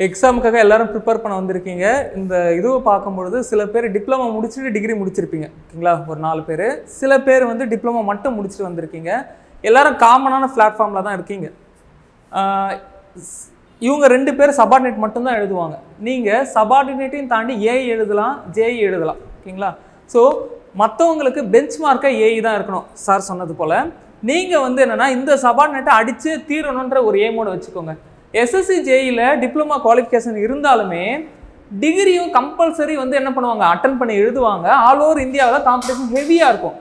எக்ஸாமுக்காக எல்லாரும் ப்ரிப்பேர் பண்ண வந்திருக்கீங்க. இந்த இதுவை பார்க்கும்பொழுது சில பேர் டிப்ளமோ முடிச்சுட்டு டிகிரி முடிச்சிருப்பீங்க, ஓகேங்களா? ஒரு 4 பேர். சில பேர் வந்து டிப்ளமோ மட்டும் முடிச்சுட்டு வந்திருக்கீங்க. எல்லாரும் காமனான பிளாட்ஃபார்மில் தான் இருக்கீங்க. இவங்க 2 பேர் சபார்டினேட் மட்டும்தான் எழுதுவாங்க. நீங்கள் சபார்டினேட்டையும் தாண்டி ஏஐ எழுதலாம், ஜேஇ எழுதலாம், ஓகேங்களா? ஸோ மற்றவங்களுக்கு பெஞ்ச் மார்க்காக ஏஐ தான் இருக்கணும் சார் சொன்னது போல். நீங்கள் வந்து என்னென்னா இந்த சபார்டினேட்டை அடித்து தீரணுன்ற ஒரு ஏமோடு வச்சுக்கோங்க. எஸ்எஸ்சி ஜேஇயில் டிப்ளமா குவாலிஃபிகேஷன் இருந்தாலுமே டிகிரியும் கம்பல்சரி வந்து என்ன பண்ணுவாங்க, அட்டன் பண்ணி எழுதுவாங்க. ஆல் ஓவர் இந்தியாவில் காம்படிஷன் ஹெவியாக இருக்கும்.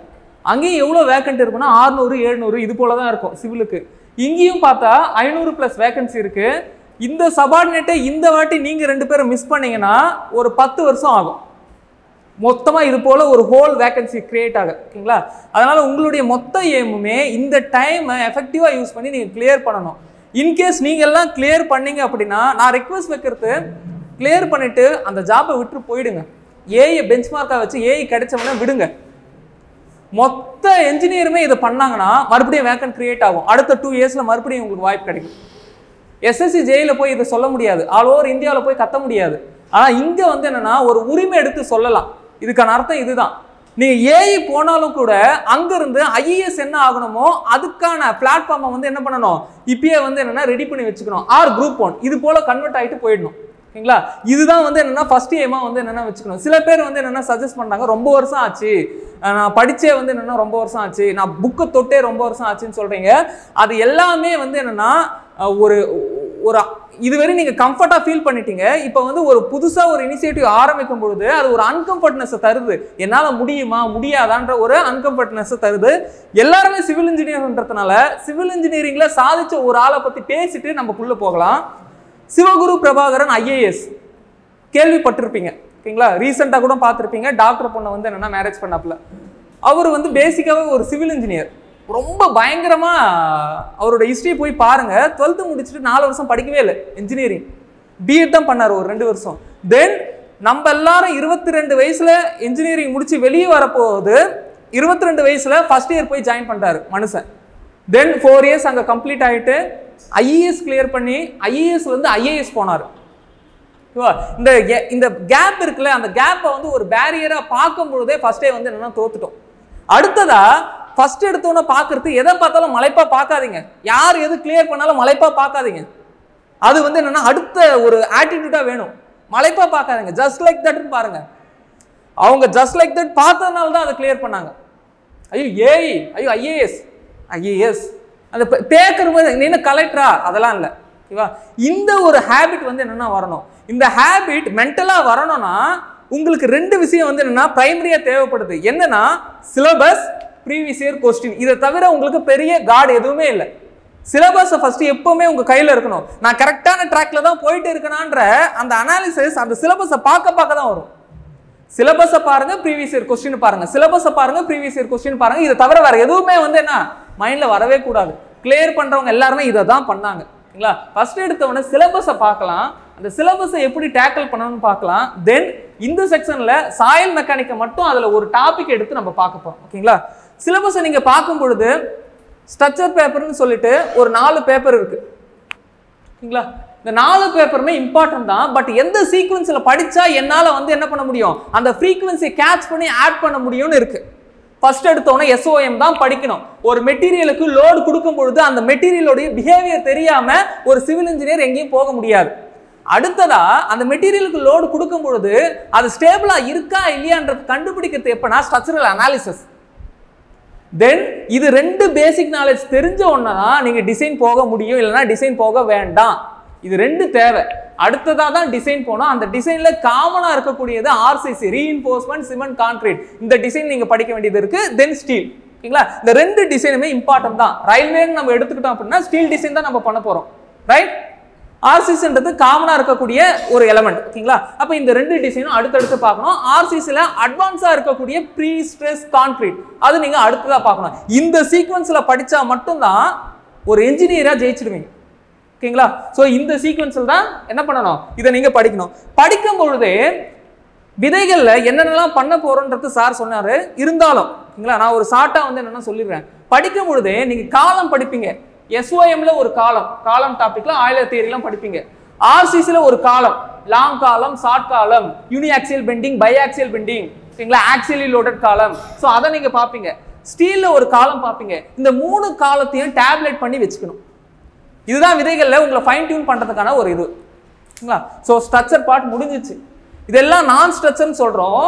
அங்கேயும் எவ்வளோ வேக்கன்ட் இருக்குன்னா 600 700 இது போல தான் இருக்கும் சிவிலுக்கு. இங்கேயும் பார்த்தா 500+ வேக்கன்சி இருக்குது. இந்த சபார்டினேட்டை இந்த வாட்டி நீங்கள் 2 பேரும் மிஸ் பண்ணீங்கன்னா ஒரு 10 வருஷம் ஆகும் மொத்தமாக இது போல் ஒரு ஹோல் வேக்கன்சி கிரியேட் ஆக, ஓகேங்களா? அதனால் உங்களுடைய மொத்த ஏமுமே இந்த டைமை எஃபெக்டிவாக யூஸ் பண்ணி நீங்கள் கிளியர் பண்ணணும். இன்கேஸ் நீங்கள் எல்லாம் கிளியர் பண்ணீங்க அப்படின்னா நான் ரெக்வஸ்ட் வைக்கிறது, கிளியர் பண்ணிவிட்டு அந்த ஜாப்பை விட்டு போயிடுங்க. ஏஐ பெஞ்ச் மார்க்காக வச்சு ஏஐ கிடைச்சவொடனே விடுங்க. மொத்த என்ஜினியருமே இதை பண்ணாங்கன்னா மறுபடியும் வேக்கன்ட் கிரியேட் ஆகும். அடுத்த 2 இயர்ஸில் மறுபடியும் உங்களுக்கு வாய்ப்பு கிடைக்கும். எஸ்எஸ்சி ஜேஇயில் போய் இதை சொல்ல முடியாது, ஆல் ஓவர் இந்தியாவில் போய் கத்த முடியாது. ஆனால் இங்கே வந்து என்னென்னா ஒரு உரிமை எடுத்து சொல்லலாம். இதுக்கான அர்த்தம் இதுதான். நீங்கள் ஏஐ போனாலும் கூட அங்கேருந்து ஐஏஎஸ் என்ன ஆகணுமோ அதுக்கான பிளாட்ஃபார்மை வந்து என்ன பண்ணணும், இப்பயே வந்து என்னென்னா ரெடி பண்ணி வச்சுக்கணும். ஆர் குரூப் 1 இது போல் கன்வெர்ட் ஆகிட்டு போயிடணும், ஓகேங்களா? இதுதான் வந்து என்னென்னா ஃபர்ஸ்ட் ஏமாக வந்து என்னென்னா வச்சுக்கணும். சில பேர் வந்து என்னென்னா சஜஸ்ட் பண்ணுறாங்க, ரொம்ப வருஷம் ஆச்சு, நான் படித்தே வந்து என்னென்னா ரொம்ப வருஷம் ஆச்சு, நான் புக்கை தொட்டே ரொம்ப வருஷம் ஆச்சுன்னு சொல்கிறீங்க. அது எல்லாமே வந்து என்னென்னா ஒரு ஒரு இதுவரை நீங்கள் கம்ஃபர்ட்டாக ஃபீல் பண்ணிட்டீங்க. இப்போ வந்து ஒரு புதுசாக ஒரு இனிஷியேட்டிவ் ஆரம்பிக்கும் பொழுது அது ஒரு அன்கம்ஃபர்ட்னஸை தருது. என்னால் முடியுமா முடியாதான்ற ஒரு அன்கம்ஃபர்ட்னஸை தருது. எல்லாருமே சிவில் இன்ஜினியர்ன்றதுனால சிவில் இன்ஜினியரிங்கில் சாதிச்ச ஒரு ஆளை பற்றி பேசிட்டு நமக்குள்ளே போகலாம். சிவகுரு பிரபாகரன் ஐஏஎஸ் கேள்விப்பட்டிருப்பீங்க, ஓகேங்களா? ரீசெண்டாக கூட பார்த்துருப்பீங்க. டாக்டர் பொண்ணை வந்து என்னென்னா மேரேஜ் பண்ணாப்புல. அவர் வந்து பேசிக்காகவே ஒரு சிவில் இன்ஜினியர். ரொம்ப பயங்கரமாக அவரோட ஹிஸ்ட்ரி போய் பாருங்கள். 12th முடிச்சுட்டு 4 வருஷம் படிக்கவே இல்லை, இன்ஜினியரிங் பிஎட் தான் பண்ணார் ஒரு 2 வருஷம். தென் நம்ம எல்லாரும் 22 வயசில் இன்ஜினியரிங் முடிச்சு வெளியே வரப்போகுது. 22 வயசில் ஃபர்ஸ்ட் இயர் போய் ஜாயின் பண்ணிட்டாரு மனுஷன். தென் 4 இயர்ஸ் அங்கே கம்ப்ளீட் ஆகிட்டு ஐஏஎஸ் கிளியர் பண்ணி ஐஏஎஸ் வந்து ஐஏஎஸ் போனார். இந்த கேப் இருக்குல்ல, அந்த கேப்பை வந்து ஒரு பேரியராக பார்க்கும் பொழுதே ஃபர்ஸ்டே வந்து என்னென்னா தோத்துட்டோம். அடுத்ததா ஃபர்ஸ்ட் எடுத்தோன்னே பார்க்கறது எதை பார்த்தாலும் மலைப்பா பார்க்காதீங்க. யார் எது கிளியர் பண்ணாலும் மலைப்பா பார்க்காதீங்க. அது வந்து என்னன்னா அடுத்த ஒரு ஆட்டிடியூடா வேணும். மலைப்பா பார்க்காதீங்க, ஜஸ்ட் லைக் தட்னு பாருங்க. அவங்க ஜஸ்ட் லைக் தட் பார்த்ததுனால தான் அதை கிளியர் பண்ணாங்க. ஐயோ ஏஐ, ஐயோ ஐஏஎஸ் அந்த பேக்கர் நீ என்ன கலெக்டரா, அதெல்லாம் இல்லை, ஓகேவா? இந்த ஒரு ஹேபிட் வந்து என்னன்னா வரணும். இந்த ஹேபிட் மென்டலாக வரணும்னா உங்களுக்கு 2 விஷயம் வந்து என்னன்னா பிரைமரியா தேவைப்படுது. என்னன்னா சிலபஸ், ப்ரீவியஸ் இயர் கொஸ்டின். இதை தவிர உங்களுக்கு பெரிய கார்டு எதுவுமே இல்லை. சிலபஸை ஃபர்ஸ்ட் எப்பவுமே உங்க கையில் இருக்கணும். நான் கரெக்டான ட்ராக்ல தான் போயிட்டு இருக்கேனான்ற அந்த அனாலிசிஸ் அந்த சிலபஸை பார்க்க தான் வரும். சிலபஸை பாருங்க, ப்ரீவியஸ் இயர் கொஸ்டின் பாருங்க, சிலபஸை பாருங்க, ப்ரீவியஸ் இயர் கொஸ்டின் பாருங்க. இதை தவிர வேற எதுவுமே வந்து என்ன மைண்ட்ல வரவே கூடாது. கிளியர் பண்றவங்க எல்லாருமே இதை தான் பண்ணாங்க, ஓகேங்களா? ஃபர்ஸ்ட் எடுத்தவொடனே சிலபஸை பார்க்கலாம், அந்த சிலபஸை எப்படி டேக்கிள் பண்ணணும்னு பார்க்கலாம். தென் இந்த செக்ஷன்ல சாயில் மெக்கானிக்கை மட்டும் அதில் ஒரு டாபிக் எடுத்து நம்ம பார்க்க போறோம், ஓகேங்களா? சிலபஸை நீங்கள் பார்க்கும் பொழுது ஸ்ட்ரக்சர் பேப்பர்னு சொல்லிட்டு ஒரு 4 பேப்பர் இருக்கு, ஓகேங்களா? இந்த 4 பேப்பருமே இம்பார்ட்டன்ட் தான். பட் எந்த சீக்வன்ஸில் படித்தா என்னால் வந்து என்ன பண்ண முடியும், அந்த ஃப்ரீக்வன்சியை கேட்ச் பண்ணி ஆட் பண்ண முடியும்னு இருக்கு. ஃபர்ஸ்ட் எடுத்தோன்னே SOM தான் படிக்கணும். ஒரு மெட்டீரியலுக்கு லோடு கொடுக்கும் பொழுது அந்த மெட்டீரியலோடைய பிஹேவியர் தெரியாமல் ஒரு சிவில் இன்ஜினியர் எங்கேயும் போக முடியாது. அடுத்ததா அந்த மெட்டீரியலுக்கு லோடு கொடுக்கும் பொழுது அது ஸ்டேபிளாக இருக்கா இல்லையான்றது கண்டுபிடிக்கிறது எப்படின்னா ஸ்ட்ரக்சரல் அனாலிசிஸ். தென் இது 2 பேசிக் நாலேஜ் தெரிஞ்ச ஒன்னா தான் நீங்கள் டிசைன் போக முடியும், இல்லைன்னா டிசைன் போக வேண்டாம். இது 2 தேவை. அடுத்ததாக தான் டிசைன் போனோம். அந்த டிசைனில் காமனாக இருக்கக்கூடியது RCC, ரீஇன்ஃபோர்ஸ்மெண்ட் சிமெண்ட் கான்கிரீட். இந்த டிசைன் நீங்கள் படிக்க வேண்டியது இருக்கு. தென் ஸ்டீல், ஓகேங்களா? இந்த 2 டிசைனுமே இம்பார்ட்டன்ட் தான். ரயில்வேன்னு நம்ம எடுத்துக்கிட்டோம் அப்படின்னா ஸ்டீல் டிசைன் தான் நம்ம பண்ண போகிறோம், ரைட்? RCCன்றது காமனாக இருக்கக்கூடிய ஒரு எலமெண்ட், ஓகேங்களா? அப்போ இந்த 2 டிசைனும் அடுத்தடுத்து பார்க்கணும். RCCல அட்வான்ஸாக இருக்கக்கூடிய ப்ரீ ஸ்ட்ரெஸ் கான்கிரீட், அது நீங்கள் அடுத்ததாக பார்க்கணும். இந்த சீக்வன்ஸில் படித்தா மட்டும்தான் ஒரு என்ஜினியராக ஜெயிச்சிடுவீங்க, ஓகேங்களா? ஸோ இந்த சீக்வன்ஸில் தான் என்ன பண்ணணும், இதை நீங்கள் படிக்கணும். படிக்கும் பொழுதே விதைகளில் என்னென்னலாம் பண்ண போகிறோன்றது சார் சொன்னார். இருந்தாலும் ஓகேங்களா, நான் ஒரு ஷார்ட்டாக வந்து என்னென்ன சொல்லிடுறேன். படிக்கும் பொழுதே நீங்கள் காலம் படிப்பீங்க. SOMல ஒரு காலம் டாபிக்ல ஆயிலர் தியரிலாம் படிப்பீங்க. ஆர்சிசில ஒரு காலம், லாங் காலம், ஷார்ட் காலம், யூனிஆக்சியல் பெண்டிங், பைஆக்சியல் பெண்டிங், ஓகேங்களா, ஆக்சியலி லோடட் காலம். ஸோ அதை நீங்க பார்ப்பீங்க. ஸ்டீல்ல ஒரு காலம் பார்ப்பீங்க. இந்த 3 காலத்தையும் டேப்லெட் பண்ணி வச்சுக்கணும். இதுதான் விதைகள்ல உங்களை ஃபைன் டியூன் பண்றதுக்கான ஒரு இது. ஓகேங்களா? ஸோ ஸ்ட்ரக்சர் பார்ட் முடிஞ்சிச்சு. இதெல்லாம் நான் ஸ்ட்ரக்சர்னு சொல்றோம்.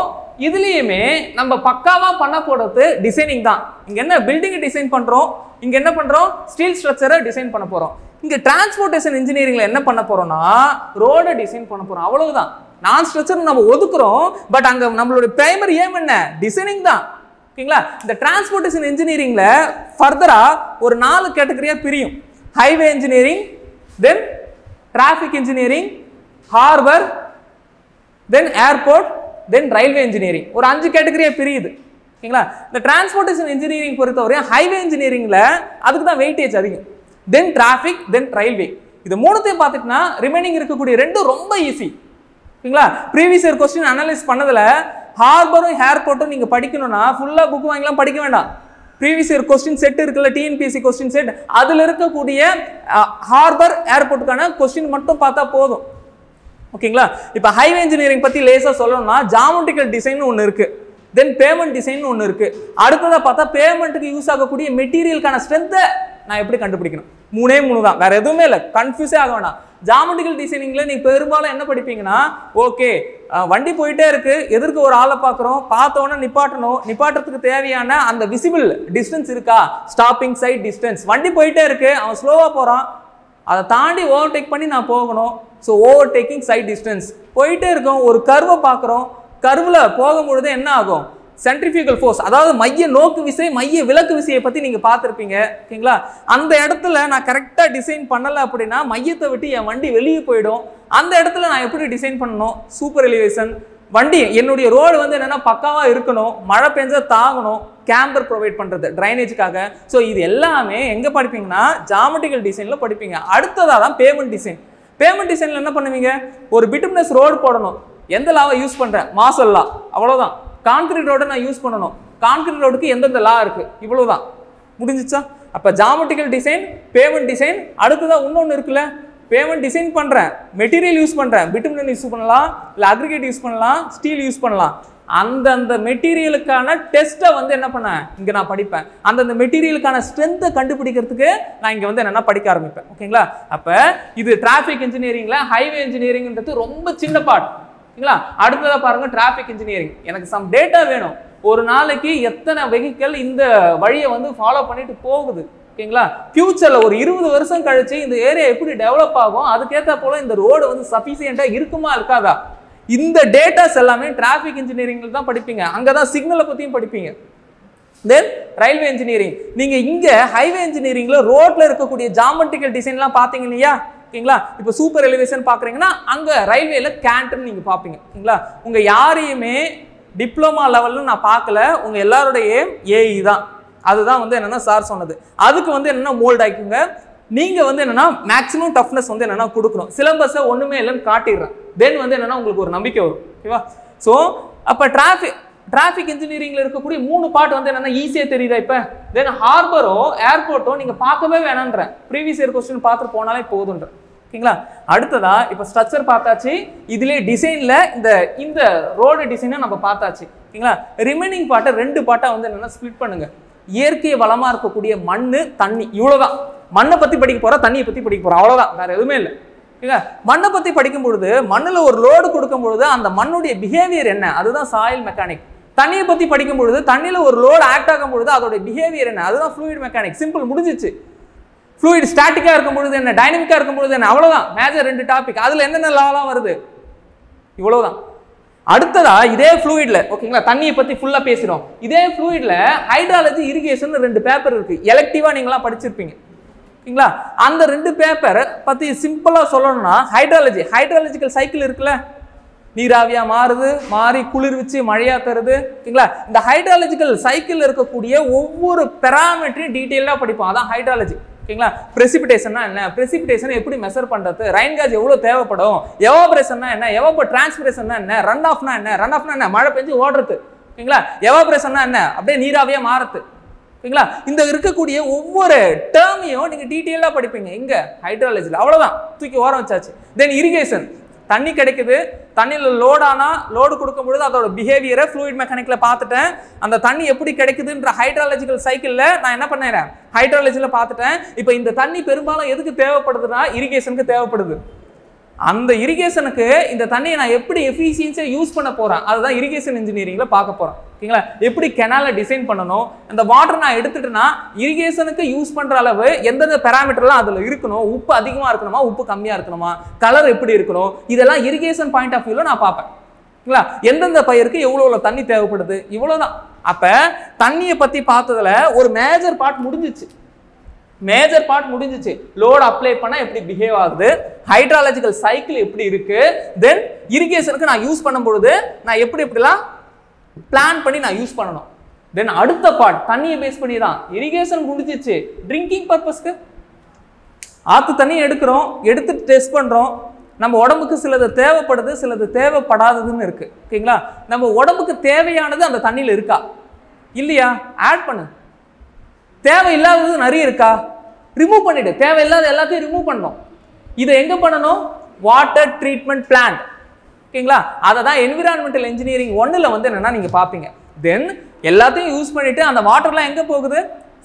இதுலயுமே நம்ம பக்காவா பண்ண போறது டிசைனிங் தான். இங்க என்ன பில்டிங் டிசைன் பண்றோம், இங்க என்ன பண்றோம், ஸ்டீல் ஸ்ட்ரக்சரை டிசைன் பண்ண போறோம். இங்க டிரான்ஸ்போர்ட்டேஷன் இன்ஜினியரிங்ல என்ன பண்ண போறோம்னா ரோட டிசைன் பண்ண போறோம். அவ்வளவுதான். நான் ஸ்ட்ரக்சர் நம்ம ஒதுக்குறோம், பட் அங்க நம்மளோட பிரைமரி ஏம் என்ன, டிசைனிங் தான். ஓகேங்களா? இந்த டிரான்ஸ்போர்ட்டேஷன் இன்ஜினியரிங்ல ஃபர்தரா ஒரு 4 கேட்டகரியா பிரியும். ஹைவே இன்ஜினியரிங், தென் டிராஃபிக் இன்ஜினியரிங், ஹார்பர், தென் ஏர்போர்ட், தென் ரயில்வே இன்ஜினியரிங். ஒரு 5 கேட்டகரியா பிரியுது. ஓகேங்களா? இந்த டிரான்ஸ்போர்ட்டேஷன் இன்ஜினியரிங் பொறுத்தவரை ஹைவே இன்ஜினியரிங்ல அதுக்கு தான் வெயிட்டேஜ் அதிகம். தென் டிராஃபிக், தென் ரயில்வே. இது மூணுத்தையும் பார்த்துட்டுனா ரிமைனிங் இருக்கக்கூடிய 2 ரொம்ப ஈஸி. ஓகேங்களா? ப்ரீவியஸ் இயர் கொஸ்டின் அனலைஸ் பண்ணதுல ஹார்பரும் ஏர்போர்ட்டும் நீங்க படிக்கணும்னா ஃபுல்லா புக் வாங்கலாம், படிக்க வேண்டாம். ப்ரீவியஸ் இயர் கொஸ்டின் செட் இருக்குல்ல, டிஎன்பிஎஸ்சி கொஸ்டின் செட், அதுல இருக்கக்கூடிய ஹார்பர் ஏர்போர்ட்டுக்கான கொஸ்டின் மட்டும் பார்த்தா போதும். ஓகேங்களா? இப்போ ஹைவே இன்ஜினியரிங் பத்தி லேசா சொல்லணும்னா ஜாமெட்ரிக்கல் டிசைன் ஒன்று இருக்கு, தென் பேமெண்ட் டிசைன் ஒன்று இருக்கு. அடுத்ததா பார்த்தா பேமெண்ட்டுக்கு யூஸ் ஆகக்கூடிய மெட்டீரியலுக்கான ஸ்ட்ரென்த்தை நான் எப்படி கண்டுபிடிக்கணும். 3 தான், வேற எதுவுமே இல்லை. கன்ஃபியூஸே ஆக வேண்டாம். ஜாமெட்ரிக்கல் டிசைனிங்ல நீ பெரும்பாலும் என்ன படிப்பீங்கன்னா, ஓகே வண்டி போயிட்டே இருக்கு, எதிர்க்கு ஒரு ஆளை பார்க்குறோம், பார்த்தோன்னே நிப்பாட்டணும், நிப்பாட்டுறதுக்கு தேவையான அந்த விசிபிள் டிஸ்டன்ஸ் இருக்கா, ஸ்டாப்பிங் சைட் டிஸ்டன்ஸ். வண்டி போயிட்டே இருக்கு, அவன் ஸ்லோவா போறான், அதை தாண்டி ஓவர்டேக் பண்ணி நான் போகணும். So overtaking side distance. போயிட்டே இருக்கோம், ஒரு கர்வை பார்க்குறோம், கர்வில் போகும்பொழுது என்ன ஆகும், சென்ட்ரிஃபியூகல் ஃபோர்ஸ், அதாவது மைய நோக்கு விசை, மைய விலக்கு விசையை பற்றி நீங்கள் பார்த்துருப்பீங்க. ஓகேங்களா? அந்த இடத்துல நான் கரெக்டாக டிசைன் பண்ணலை அப்படின்னா மையத்தை விட்டு என் வண்டி வெளியே போயிடும். அந்த இடத்துல நான் எப்படி டிசைன் பண்ணணும், சூப்பர் எலிவேஷன், வண்டி என்னுடைய ரோடு வந்து என்னென்னா பக்காவாக இருக்கணும், மழை பெஞ்சா தாங்கணும், கேம்பர் ப்ரொவைட் பண்ணுறது ட்ரைனேஜுக்காக. ஸோ இது எல்லாமே எங்கே படிப்பீங்கன்னா ஜாமெட்ரிக்கல் டிசைனில் படிப்பீங்க. அடுத்ததாக தான் பேமெண்ட் டிசைன். பேமெண்ட் டிசைனில் என்ன பண்ணுவீங்க, ஒரு பிட்டுமினஸ் ரோடு போடணும், எந்த லாவை யூஸ் பண்ணுறேன், மார்ஷல் லா, அவ்வளோதான். கான்கிரீட் ரோடை நான் யூஸ் பண்ணணும், கான்கிரீட் ரோடுக்கு எந்தெந்த லா இருக்குது, இவ்வளோதான், முடிஞ்சிச்சா? அப்போ ஜாமெட்ரிக்கல் டிசைன், பேமெண்ட் டிசைன். அடுத்ததான் இன்னொன்று இருக்குல்ல, பேமெண்ட் டிசைன் பண்ணுறேன், மெட்டீரியல் யூஸ் பண்ணுறேன், பிட்டுமினஸ் யூஸ் பண்ணலாம், இல்லை அக்ரிகேட் யூஸ் பண்ணலாம், ஸ்டீல் யூஸ் பண்ணலாம். அந்தந்த மெட்டீரியலுக்கான டெஸ்ட்டை வந்து என்ன பண்ணேன் இங்கே நான் படிப்பேன். அந்தந்த மெட்டீரியலுக்கான ஸ்ட்ரென்த்தை கண்டுபிடிக்கிறதுக்கு நான் இங்கே வந்து என்னென்னா படிக்க ஆரம்பிப்பேன். ஓகேங்களா? அப்போ இது டிராஃபிக் இன்ஜினியரிங்கில் ஹைவே இன்ஜினியரிங்ன்றது ரொம்ப சின்ன பார்ட். ஓகேங்களா? அடுத்ததாக பாருங்க டிராஃபிக் இன்ஜினியரிங். எனக்கு சம் டேட்டா வேணும், ஒரு நாளைக்கு எத்தனை வெஹிக்கிள் இந்த வழியை வந்து ஃபாலோ பண்ணிட்டு போகுது. ஓகேங்களா? ஃபியூச்சர்ல ஒரு 20 வருஷம் கழிச்சு இந்த ஏரியா எப்படி டெவலப் ஆகும், அதுக்கேற்ற போல இந்த ரோடு வந்து சஃபிஷியண்டா இருக்குமா இருக்காதா, இந்த டேட்டாஸ் எல்லாமே டிராஃபிக் இன்ஜினியரிங்ல தான் படிப்பீங்க. அங்கதான் சிக்னலை பத்தியும் படிப்பீங்க. தென் ரயில்வே இன்ஜினியரிங். நீங்க இங்க ஹைவே இன்ஜினியரிங்ல ரோட்ல இருக்கக்கூடிய ஜாமெட்ரிக்கல் டிசைன்லாம் பாத்தீங்க இல்லையா? ஓகேங்களா? இப்போ சூப்பர் எலிவேஷன் பாக்குறீங்கன்னா அங்க ரயில்வேல கேண்டன் நீங்க பாப்பீங்க. ஓகேங்களா? உங்க யாரையுமே டிப்ளமா லெவல்ல நான் பார்க்கல, உங்க எல்லாருடைய ஏஇ தான். அதுதான் வந்து என்னன்னா சார் சொன்னது. அதுக்கு வந்து என்னன்னா மோல்ட் ஆயிக்குங்க. நீங்க வந்து என்னன்னா மேக்ஸிமம் டஃப்னஸ் வந்து என்னன்னா கொடுக்கணும். சிலபஸை ஒண்ணுமே இல்லைன்னு காட்டிடுறேன். தென் வந்து என்னன்னா உங்களுக்கு ஒரு நம்பிக்கை வரும். ஓகேவா? ஸோ அப்போ டிராஃபிக் இன்ஜினியரிங்ல இருக்கக்கூடிய 3 பார்ட் வந்து என்னன்னா ஈஸியா தெரியுதா இப்ப? தென் ஹார்பரோ ஏர்போர்ட்டோ நீங்க பார்க்கவே வேணான்றேன், ப்ரீவியஸ் இயர் கொஸ்டின் பார்த்துட்டு போனாலே போதுன்ற. ஓகேங்களா? அடுத்ததா இப்போ ஸ்ட்ரக்சர் பார்த்தாச்சு, இதுலேயே டிசைன்ல இந்த ரோடு டிசைனை நம்ம பார்த்தாச்சு. ஓகேங்களா? ரிமைனிங் பார்ட்டை 2 பார்ட்டாக வந்து என்னன்னா ஸ்பிளிட் பண்ணுங்க. இயற்கை வளமா இருக்கக்கூடிய மண்ணு, தண்ணி, இவ்வளவுதான். மண்ணை பத்தி படிக்க போறா, தண்ணியை பத்தி படிக்க போறா, அவ்வளவுதான், வேற எதுவுமே இல்லை. ஓகேங்களா? மண்ணை பத்தி படிக்கும் பொழுது மண்ணுல ஒரு லோடு கொடுக்கும் பொழுது அந்த மண்ணுடைய பிஹேவியர் என்ன, அதுதான் சாயில் மெக்கானிக். தண்ணியை பத்தி படிக்கும் பொழுது தண்ணியில ஒரு லோடு ஆக்ட் ஆகும் பொழுது அதோட பிஹேவியர் என்ன, அதுதான் ஃப்ளூயிட் மெக்கானிக். சிம்பிள், முடிஞ்சிச்சு. ஃப்ளூயிட் ஸ்டாட்டிக்கா இருக்கும் பொழுது என்ன, டைனமிக்கா இருக்கும் பொழுது என்ன, அவ்வளவுதான். Major 2 topic. அதுல என்னென்ன லாலாம் வருது, இவ்வளவுதான். அடுத்ததா இதே ஃப்ளூயிட்ல, ஓகேங்களா, தண்ணியை பத்தி ஃபுல்லா பேசுறோம். இதே ஃப்ளூயிட்ல ஹைட்ராலஜி, இரிகேஷன் 2 பேப்பர் இருக்கு. எலெக்டிவா நீங்களாம் படிச்சிருப்பீங்க. ஓகேங்களா? அந்த 2 பேப்பர் பத்தி சிம்பிளா சொல்லணும்னா ஹைட்ராலஜிக்கல் சைக்கிள் இருக்குல்ல, நீராவியா மாறுது, மாறி குளிர்விச்சு மழையா தருது. ஓகேங்களா? இந்த ஹைட்ராலஜிக்கல் சைக்கிள் இருக்கக்கூடிய ஒவ்வொரு பெராமீட்டரையும் டீட்டெயிலா படிப்போம். அதான் ஹைட்ராலஜி. ஓகேங்களா? பிரெசிபிடேஷன்னா என்ன, பிரெசிபிடேஷன் எப்படி மெஷர் பண்றது, ரெயின் கேஜ் எவ்வளவு தேவைப்படும், எவாபரேஷன்னா என்ன, டிரான்ஸ்பிரேஷன்னா என்ன, ரன் ஆஃப்னா என்ன, மழை பெஞ்சு ஓடுறது. ஓகேங்களா? எவாபரேஷன்னா என்ன, அப்படியே நீராவியா மாறுது. ஓகேங்களா? இந்த இருக்கக்கூடிய ஒவ்வொரு டேர்மையும் நீங்க டீட்டெயிலா படிப்பீங்க இங்க ஹைட்ராலஜில. அவ்வளவுதான், தூக்கி ஓரம் வச்சாச்சு. தென் இரிகேஷன், தண்ணி கிடைக்குது, தண்ணியில் லோட் ஆனால் லோடு கொடுக்கும் பொழுது அதோட பிஹேவியரை ஃப்ளூயிட் மெக்கானிக்ல பார்த்துட்டேன். அந்த தண்ணி எப்படி கிடைக்குதுன்ற ஹைட்ராலஜிக்கல் சைக்கிளில் நான் என்ன பண்ணேன், ஹைட்ராலஜியில் பார்த்துட்டேன். இப்போ இந்த தண்ணி பெரும்பாலும் எதுக்கு தேவைப்படுதுன்னா இரிகேஷனுக்கு தேவைப்படுது. அந்த இரிகேஷனுக்கு இந்த தண்ணியை நான் எப்படி எஃபிஷியன்ஸியாக யூஸ் பண்ண போகிறேன், அதுதான் இரிகேஷன் இன்ஜினியரிங்ல பார்க்க போகிறேன். ஓகேங்களா? எப்படி கெனாலை டிசைன் பண்ணணும், அந்த வாட்டர் நான் எடுத்துட்டேன்னா இரிகேஷனுக்கு யூஸ் பண்ணுற அளவு எந்தெந்த பேராமீட்டர்லாம் அதில் இருக்கணும், உப்பு அதிகமாக இருக்கணுமா உப்பு கம்மியாக இருக்கணுமா, கலர் எப்படி இருக்கணும், இதெல்லாம் இரிகேஷன் பாயிண்ட் ஆஃப் வியூவில் நான் பார்ப்பேன். ஓகேங்களா? எந்தெந்த பயிருக்கு எவ்வளோ தண்ணி தேவைப்படுது, இவ்வளோதான். அப்போ தண்ணியை பற்றி பார்த்ததுல ஒரு மேஜர் பார்ட் முடிஞ்சிச்சு. லோட் அப்ளை பண்ணா எப்படி பிஹேவ் ஆகுது, ஹைட்ராலஜிக்கல் சைக்கிள் எப்படி இருக்கு, தென் இரிகேஷனுக்கு நான் யூஸ் பண்ணும் பொழுது நான் எப்படிலாம் பிளான் பண்ணி நான் யூஸ் பண்ணணும். தென் அடுத்த பார்ட் தண்ணியை பேஸ் பண்ணி தான் இரிகேஷன் முடிஞ்சிச்சு. ட்ரிங்கிங் பர்பஸ்க்கு ஆத்து தண்ணி எடுக்கிறோம், எடுத்துட்டு டெஸ்ட் பண்றோம். நம்ம உடம்புக்கு சிலது தேவைப்படுது, சிலது தேவைப்படாததுன்னு இருக்கு. ஓகேங்களா? நம்ம உடம்புக்கு தேவையானது அந்த தண்ணியில் இருக்கா இல்லையா, ஆட் பண்ணு. தேவையில்லாதது நிறைய இருக்கா, ரிமூவ் பண்ணிடு. தேவையில்லாத எல்லாத்தையும் ரிமூவ் பண்ணணும். இதை எங்க பண்ணணும், வாட்டர் ட்ரீட்மெண்ட் பிளான்ட். ஓகேங்களா? அதை தான் என்விரான்மெண்டல் இன்ஜினியரிங் 1ல வந்து என்னன்னா நீங்க பார்ப்பீங்க. தென் எல்லாத்தையும் யூஸ் பண்ணிட்டு அந்த வாட்டர்லாம் எங்க போகுது,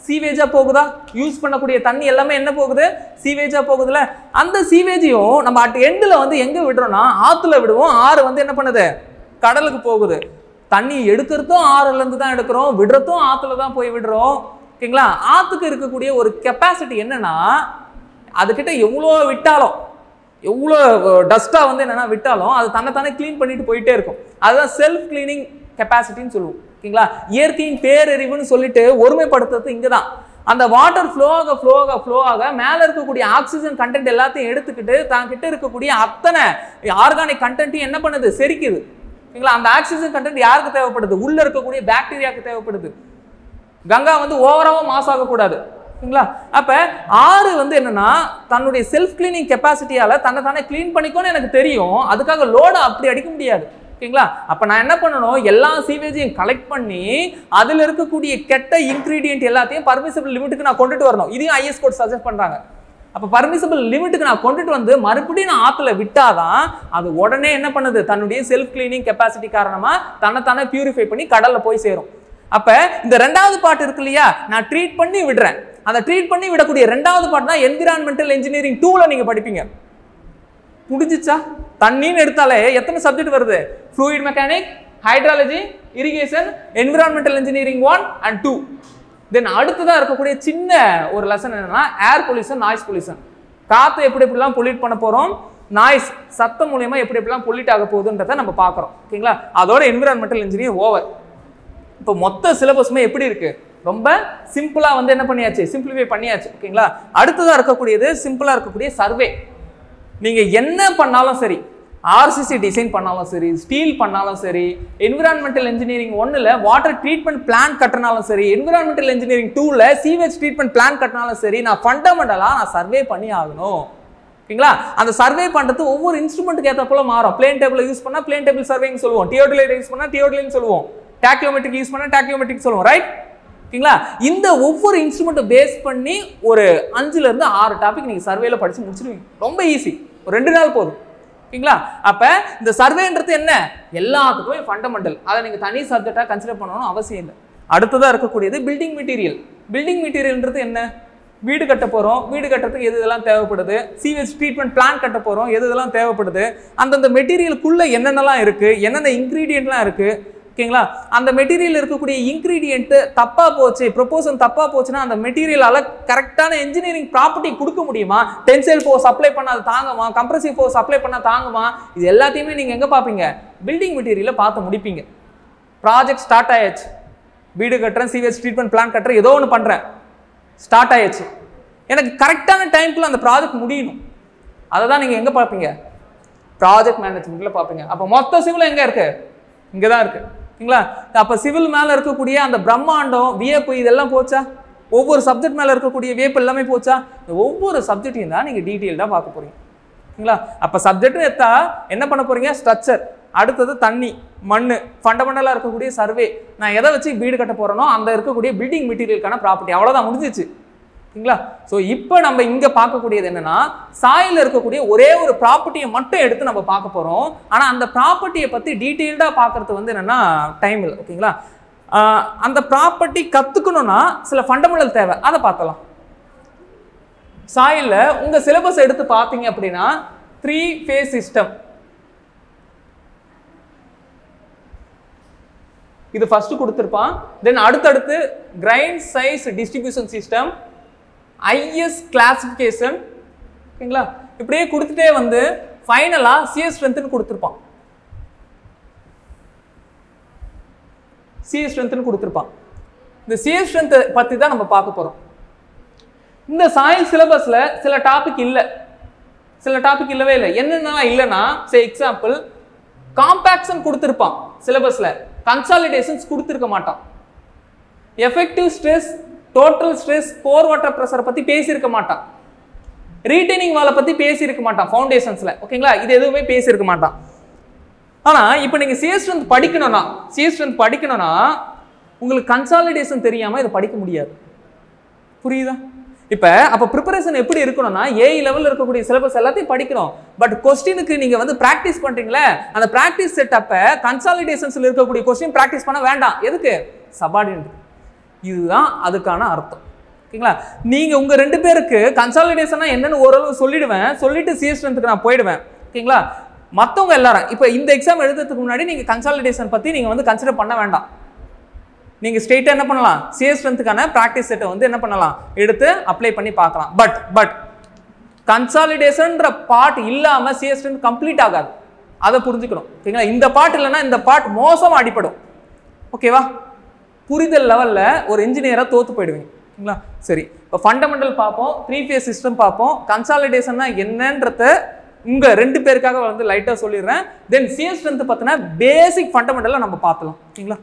சீவேஜா போகுதா, யூஸ் பண்ணக்கூடிய தண்ணி எல்லாமே என்ன போகுது, சீவேஜா போகுதுல. அந்த சீவேஜையும் நம்ம அட் எண்டில் வந்து எங்க விடுறோம்னா ஆத்துல விடுவோம். ஆறு வந்து என்ன பண்ணுது, கடலுக்கு போகுது. தண்ணி எடுக்கிறதும் ஆறுல இருந்து தான் எடுக்கிறோம், விடுறதும் ஆத்துல தான் போய் விடுறோம். ஓகேங்களா? ஆத்துக்கு இருக்கக்கூடிய ஒரு கெப்பாசிட்டி என்னன்னா, அதுக்கிட்ட எவ்வளோ விட்டாலும், எவ்வளோ டஸ்டா வந்து என்னன்னா விட்டாலும் அது தன்னைத்தானே கிளீன் பண்ணிட்டு போயிட்டே இருக்கும். அதுதான் செல்ஃப் கிளீனிங் கெப்பாசிட்டின்னு சொல்லுவோம். ஓகேங்களா? இயற்கையின் பேரறிவுன்னு சொல்லிட்டு ஒருமைப்படுத்துறது இங்கே தான். அந்த வாட்டர் ஃப்ளோ ஆக மேலே இருக்கக்கூடிய ஆக்சிஜன் கண்டென்ட் எல்லாத்தையும் எடுத்துக்கிட்டு தான் கிட்ட இருக்கக்கூடிய அத்தனை ஆர்கானிக் கண்டென்ட்டையும் என்ன பண்ணுது, செரிக்குது. ஓகேங்களா? அந்த ஆக்சிஜன் கண்டென்ட் யாருக்கு தேவைப்படுது, உள்ள இருக்கக்கூடிய பாக்டீரியாவுக்கு தேவைப்படுது. கங்கா வந்து ஓவராக மாசாக கூடாது. ஓகேங்களா? அப்ப ஆறு வந்து என்னன்னா தன்னுடைய செல்ஃப் கிளீனிங் கெப்பாசிட்டியால தன்னை கிளீன் பண்ணிக்கோன்னு எனக்கு தெரியும். அதுக்காக லோட அப்படி அடிக்க முடியாது. ஓகேங்களா? அப்ப நான் என்ன பண்ணணும், எல்லா சீவேஜையும் கலெக்ட் பண்ணி அதுல இருக்கக்கூடிய கெட்ட இன்கிரீடியன்ட் எல்லாத்தையும் பர்மிசபிள் லிமிட்டுக்கு நான் கொண்டுட்டு வரணும். இதையும் ஐஎஸ் கோட் சஜஸ்ட் பண்றாங்க. அப்ப பர்மிசபிள் லிமிட்டுக்கு நான் கொண்டுட்டு வந்து மறுபடியும் நான் ஆத்துல விட்டாதான் அது உடனே என்ன பண்ணுது, தன்னுடைய செல்ஃப் கிளீனிங் கெப்பாசிட்டி காரணமா தன்னைத்தானே பியூரிஃபை பண்ணி கடல்ல போய் சேரும். அப்ப இந்த ரெண்டாவது பார்ட் இருக்கு இல்லையா, நான் ட்ரீட் பண்ணி விடுறேன். அந்த ட்ரீட் பண்ணி விடக்கூடிய ரெண்டாவது பார்ட் தான் என்விரான்மெண்டல் இன்ஜினியரிங் 2ல நீங்க படிப்பீங்க. புரிஞ்சிச்சா? தண்ணின்னு எடுத்தாலே எத்தனை சப்ஜெக்ட் வருது, fluid mechanic, hydrology, irrigation, environmental engineering 1 and 2. தென் அடுத்ததாக இருக்கக்கூடிய சின்ன ஒரு லெசன் என்னன்னா ஏர் பொல்யூஷன், நாய்ஸ் பொல்யூஷன். காற்று எப்படிலாம் பொல்யூட் பண்ண போறோம், நாய்ஸ் சத்தம் மூலியமா எப்படிலாம் பொல்யூட் ஆக போகுதுன்றதை நம்ம பார்க்குறோம். ஓகேங்களா? அதோட என்விரான்மெண்டல் இன்ஜினியரிங் ஓவர். இப்போ மொத்த சிலபஸுமே எப்படி இருக்கு, ரொம்ப சிம்பிளா வந்து என்ன பண்ணியாச்சு, சிம்பிளிஃபை பண்ணியாச்சு. ஓகேங்களா? அடுத்ததா இருக்கக்கூடியது சிம்பிளா இருக்கக்கூடிய சர்வே. நீங்க என்ன பண்ணாலும் சரி, ஆர்சிசி டிசைன் பண்ணாலும் சரி, ஸ்டீல் பண்ணாலும் சரி, என்விரான்மெண்டல் இன்ஜினியரிங் 1ல வாட்டர் ட்ரீட்மெண்ட் பிளான் கட்டினாலும் சரி, என்விரான்மெண்டல் இன்ஜினியரிங் 2ல சீவேஜ் ட்ரீட்மெண்ட் பிளான் கட்டினாலும் சரி, நான் ஃபண்டமெண்டலா நான் சர்வே பண்ணி ஆகணும். ஓகேங்களா? அந்த சர்வே பண்றது ஒவ்வொரு இன்ஸ்ட்ருமெண்ட்டுக்கு ஏற்ற போல மாறும். பிளேன் டேபிள் யூஸ் பண்ணா பிளேன் டேபிள் சர்வேன்னு சொல்லுவோம், தியோடலைட் யூஸ் பண்ணா தியோடலைட்னு சொல்லுவோம், டாக்கியோமெட்ரிக் யூஸ் பண்ணா டாக்கியோமெட்ரிக் சொல்லுவோம். ரைட்? ஓகேங்களா? இந்த ஒவ்வொரு இன்ஸ்ட்ருமெண்ட்டை பேஸ் பண்ணி ஒரு 5ல இருந்து 6 டாபிக் நீங்க சர்வேல படிச்சு முடிச்சிருவீங்க. ரொம்ப ஈஸி, ஒரு 2 நாள் போதும். ஓகேங்களா? அப்ப இந்த சர்வேன்றது என்ன, எல்லாத்துக்குமே ஃபண்டமெண்டல். அதை நீங்க தனி சப்ஜெக்டா கன்சிடர் பண்ணணும்னு அவசியம் இல்லை. அடுத்ததா இருக்கக்கூடியது பில்டிங் மெட்டீரியல். பில்டிங் மெட்டீரியல்ன்றது என்ன, வீடு கட்ட போறோம், வீடு கட்டுறதுக்கு எது இதெல்லாம் தேவைப்படுது, சீவேஜ் ட்ரீட்மெண்ட் பிளான் கட்ட போறோம், எது இதெல்லாம் தேவைப்படுது, அந்தந்த மெட்டீரியலுக்குள்ள என்னென்னலாம் இருக்கு, என்னென்ன இன்கிரீடியன்ட்லாம் இருக்கு. ஓகேங்களா? அந்த மெட்டீரியல் இருக்கக்கூடிய இன்கிரீடியன்ட் தப்பா போச்சு, ப்ரொபோசல் தப்பா போச்சுன்னா அந்த மெட்டீரியலால கரெக்டான இன்ஜினியரிங் ப்ராப்பர்ட்டி கொடுக்க முடியுமா, டென்சைல் ஃபோர்ஸ் அப்ளை பண்ணா அது தாங்குமா, கம்ப்ரசிவ் ஃபோர்ஸ் அப்ளை பண்ணா தாங்குமா, இது எல்லாத்தையுமே நீங்க எங்க பாப்பீங்க, பில்டிங் மெட்டீரியல்ல பார்த்து முடிப்பீங்க. ப்ராஜெக்ட் ஸ்டார்ட் ஆயாச்சு, வீடு கட்டுறேன், சீவேஜ் ட்ரீட்மெண்ட் பிளான் கட்டுறேன், ஏதோ ஒன்று பண்றேன், ஸ்டார்ட் ஆயாச்சு, எனக்கு கரெக்டான டைம்க்குள்ள அந்த ப்ராஜெக்ட் முடியணும். அதை தான் நீங்க எங்க பார்ப்பீங்க, ப்ராஜெக்ட் மேனேஜ்மெண்ட்ல பார்ப்பீங்க. அப்போ மொத்த சிவில் எங்க இருக்கு, இங்கே தான் இருக்கு. ஓகேங்களா? அப்போ சிவில் மேலே இருக்கக்கூடிய அந்த பிரம்மாண்டம், வியப்பு இதெல்லாம் போச்சா, ஒவ்வொரு சப்ஜெக்ட் மேலே இருக்கக்கூடிய வியப்பு எல்லாமே போச்சா, ஒவ்வொரு சப்ஜெக்டையும் தான் நீங்கள் டீட்டெயில்டாக பார்க்க போறீங்க. ஓகேங்களா? அப்போ சப்ஜெக்ட்னு எடுத்தா என்ன பண்ண போறீங்க, ஸ்ட்ரக்சர், அடுத்தது தண்ணி, மண், ஃபண்டமெண்டலாக இருக்கக்கூடிய சர்வே, நான் எதை வச்சு வீடு கட்ட போகிறேனோ அந்த இருக்கக்கூடிய பில்டிங் மெட்டீரியலுக்கான ப்ராப்பர்ட்டி, அவ்வளோதான், முடிஞ்சிச்சு. ஓகேங்களா? ஸோ இப்போ நம்ம இங்கே பார்க்கக்கூடியது என்னன்னா, சாயிலில் இருக்கக்கூடிய ஒரே ஒரு ப்ராப்பர்ட்டியை மட்டும் எடுத்து நம்ம பார்க்க போகிறோம். ஆனால் அந்த ப்ராப்பர்ட்டியை பற்றி டீட்டெயில்டாக பார்க்கறது வந்து என்னென்னா டைம் இல்லை. ஓகேங்களா? அந்த ப்ராப்பர்ட்டி கற்றுக்கணும்னா சில ஃபண்டமெண்டல் தேவை, அதை பார்த்தலாம். சாயிலில் உங்கள் சிலபஸ் எடுத்து பார்த்தீங்க அப்படின்னா 3 phase சிஸ்டம், இது ஃபர்ஸ்ட் கொடுத்துருப்பான். தென் அடுத்தடுத்து grain size distribution system, IS classification. ஓகேங்களா? இப்படியே கொடுத்துட்டே வந்து ஃபைனலாக சிஎஸ் ஸ்ட்ரென்த்னு கொடுத்துருப்பான். சிஎஸ் ஸ்ட்ரென்த்னு கொடுத்துருப்பான். இந்த சிஎஸ் ஸ்ட்ரென்த் பற்றி தான் நம்ம பார்க்க போகிறோம். இந்த சாயில் சிலபஸில் சில டாபிக் இல்லை, சில டாபிக் இல்லவே இல்லை. என்னென்னலாம் இல்லைன்னா, சே எக்ஸாம்பிள் காம்பாக்ஷன் கொடுத்துருப்பான் சிலபஸில், கன்சாலிடேஷன்ஸ் கொடுத்துருக்க மாட்டான். Effective stress, total stress, core water ப்ரெஷரை பற்றி பேசியிருக்க மாட்டான். ரீட்டைனிங் வாலை பற்றி பேசியிருக்க மாட்டான் ஃபவுண்டேஷன்ஸில். ஓகேங்களா? இது எதுவுமே பேசியிருக்க மாட்டான். ஆனால் இப்போ நீங்கள் சிஎஸ் ஸ்ட்ரென்த் படிக்கணும்னா உங்களுக்கு கன்சாலிடேஷன் தெரியாமல் இதை படிக்க முடியாது. புரியுதா? இப்போ அப்போ ப்ரிப்பரேஷன் எப்படி இருக்கணும்னா, ஏஐ லெவலில் இருக்கக்கூடிய சிலபஸ் எல்லாத்தையும் படிக்கணும். பட் கொஸ்டினுக்கு நீங்கள் வந்து ப்ராக்டிஸ் பண்ணுறீங்களே, அந்த ப்ராக்டிஸ் செட்டப்பை கன்சாலிடேஷன்ஸில் இருக்கக்கூடிய கொஸ்டின் ப்ராக்டிஸ் பண்ண வேண்டாம். எதுக்கு? சபார்டினேட். இதுதான் அதுக்கான அர்த்தம். ஓகேங்களா? நீங்கள் உங்கள் 2 பேருக்கு கன்சாலிடேஷனா என்னன்னு ஓரளவு சொல்லிடுவேன், சொல்லிட்டு சிஎஸ் ஸ்ட்ரென்த்துக்கு நான் போயிடுவேன். ஓகேங்களா? மற்றவங்க எல்லாரும் இப்போ இந்த எக்ஸாம் எழுதுறதுக்கு முன்னாடி நீங்கள் கன்சாலிடேஷன் பற்றி நீங்கள் வந்து கன்சிடர் பண்ண வேண்டாம். நீங்கள் ஸ்ட்ரெயிட்டாக என்ன பண்ணலாம், சிஎஸ் ஸ்ட்ரென்த்துக்கான ப்ராக்டிஸ் செட்டை வந்து என்ன பண்ணலாம், எடுத்து அப்ளை பண்ணி பார்க்கலாம். பட் கன்சாலிடேஷன்ற பார்ட் இல்லாமல் சிஎஸ் ஸ்ட்ரென்த் கம்ப்ளீட் ஆகாது, அதை புரிஞ்சுக்கணும். ஓகேங்களா? இந்த பார்ட் இல்லைன்னா இந்த பார்ட் மோசமாக அடிப்படும். ஓகேவா? புரிதல் லெவலில் ஒரு இன்ஜினியராக தோற்று போயிடுவீங்க. ஓகேங்களா? சரி, இப்போ ஃபண்டமெண்டல் பார்ப்போம், 3 phase சிஸ்டம் பார்ப்போம், கன்சாலிடேஷன்னா என்னன்றத உங்கள் 2 பேருக்காக வந்து லைட்டாக சொல்லிடுறேன். தென் சிஎஸ் ஸ்ட்ரென்த் பார்த்தீங்கன்னா பேசிக் ஃபண்டமெண்டலாக நம்ம பார்த்துலாம். ஓகேங்களா?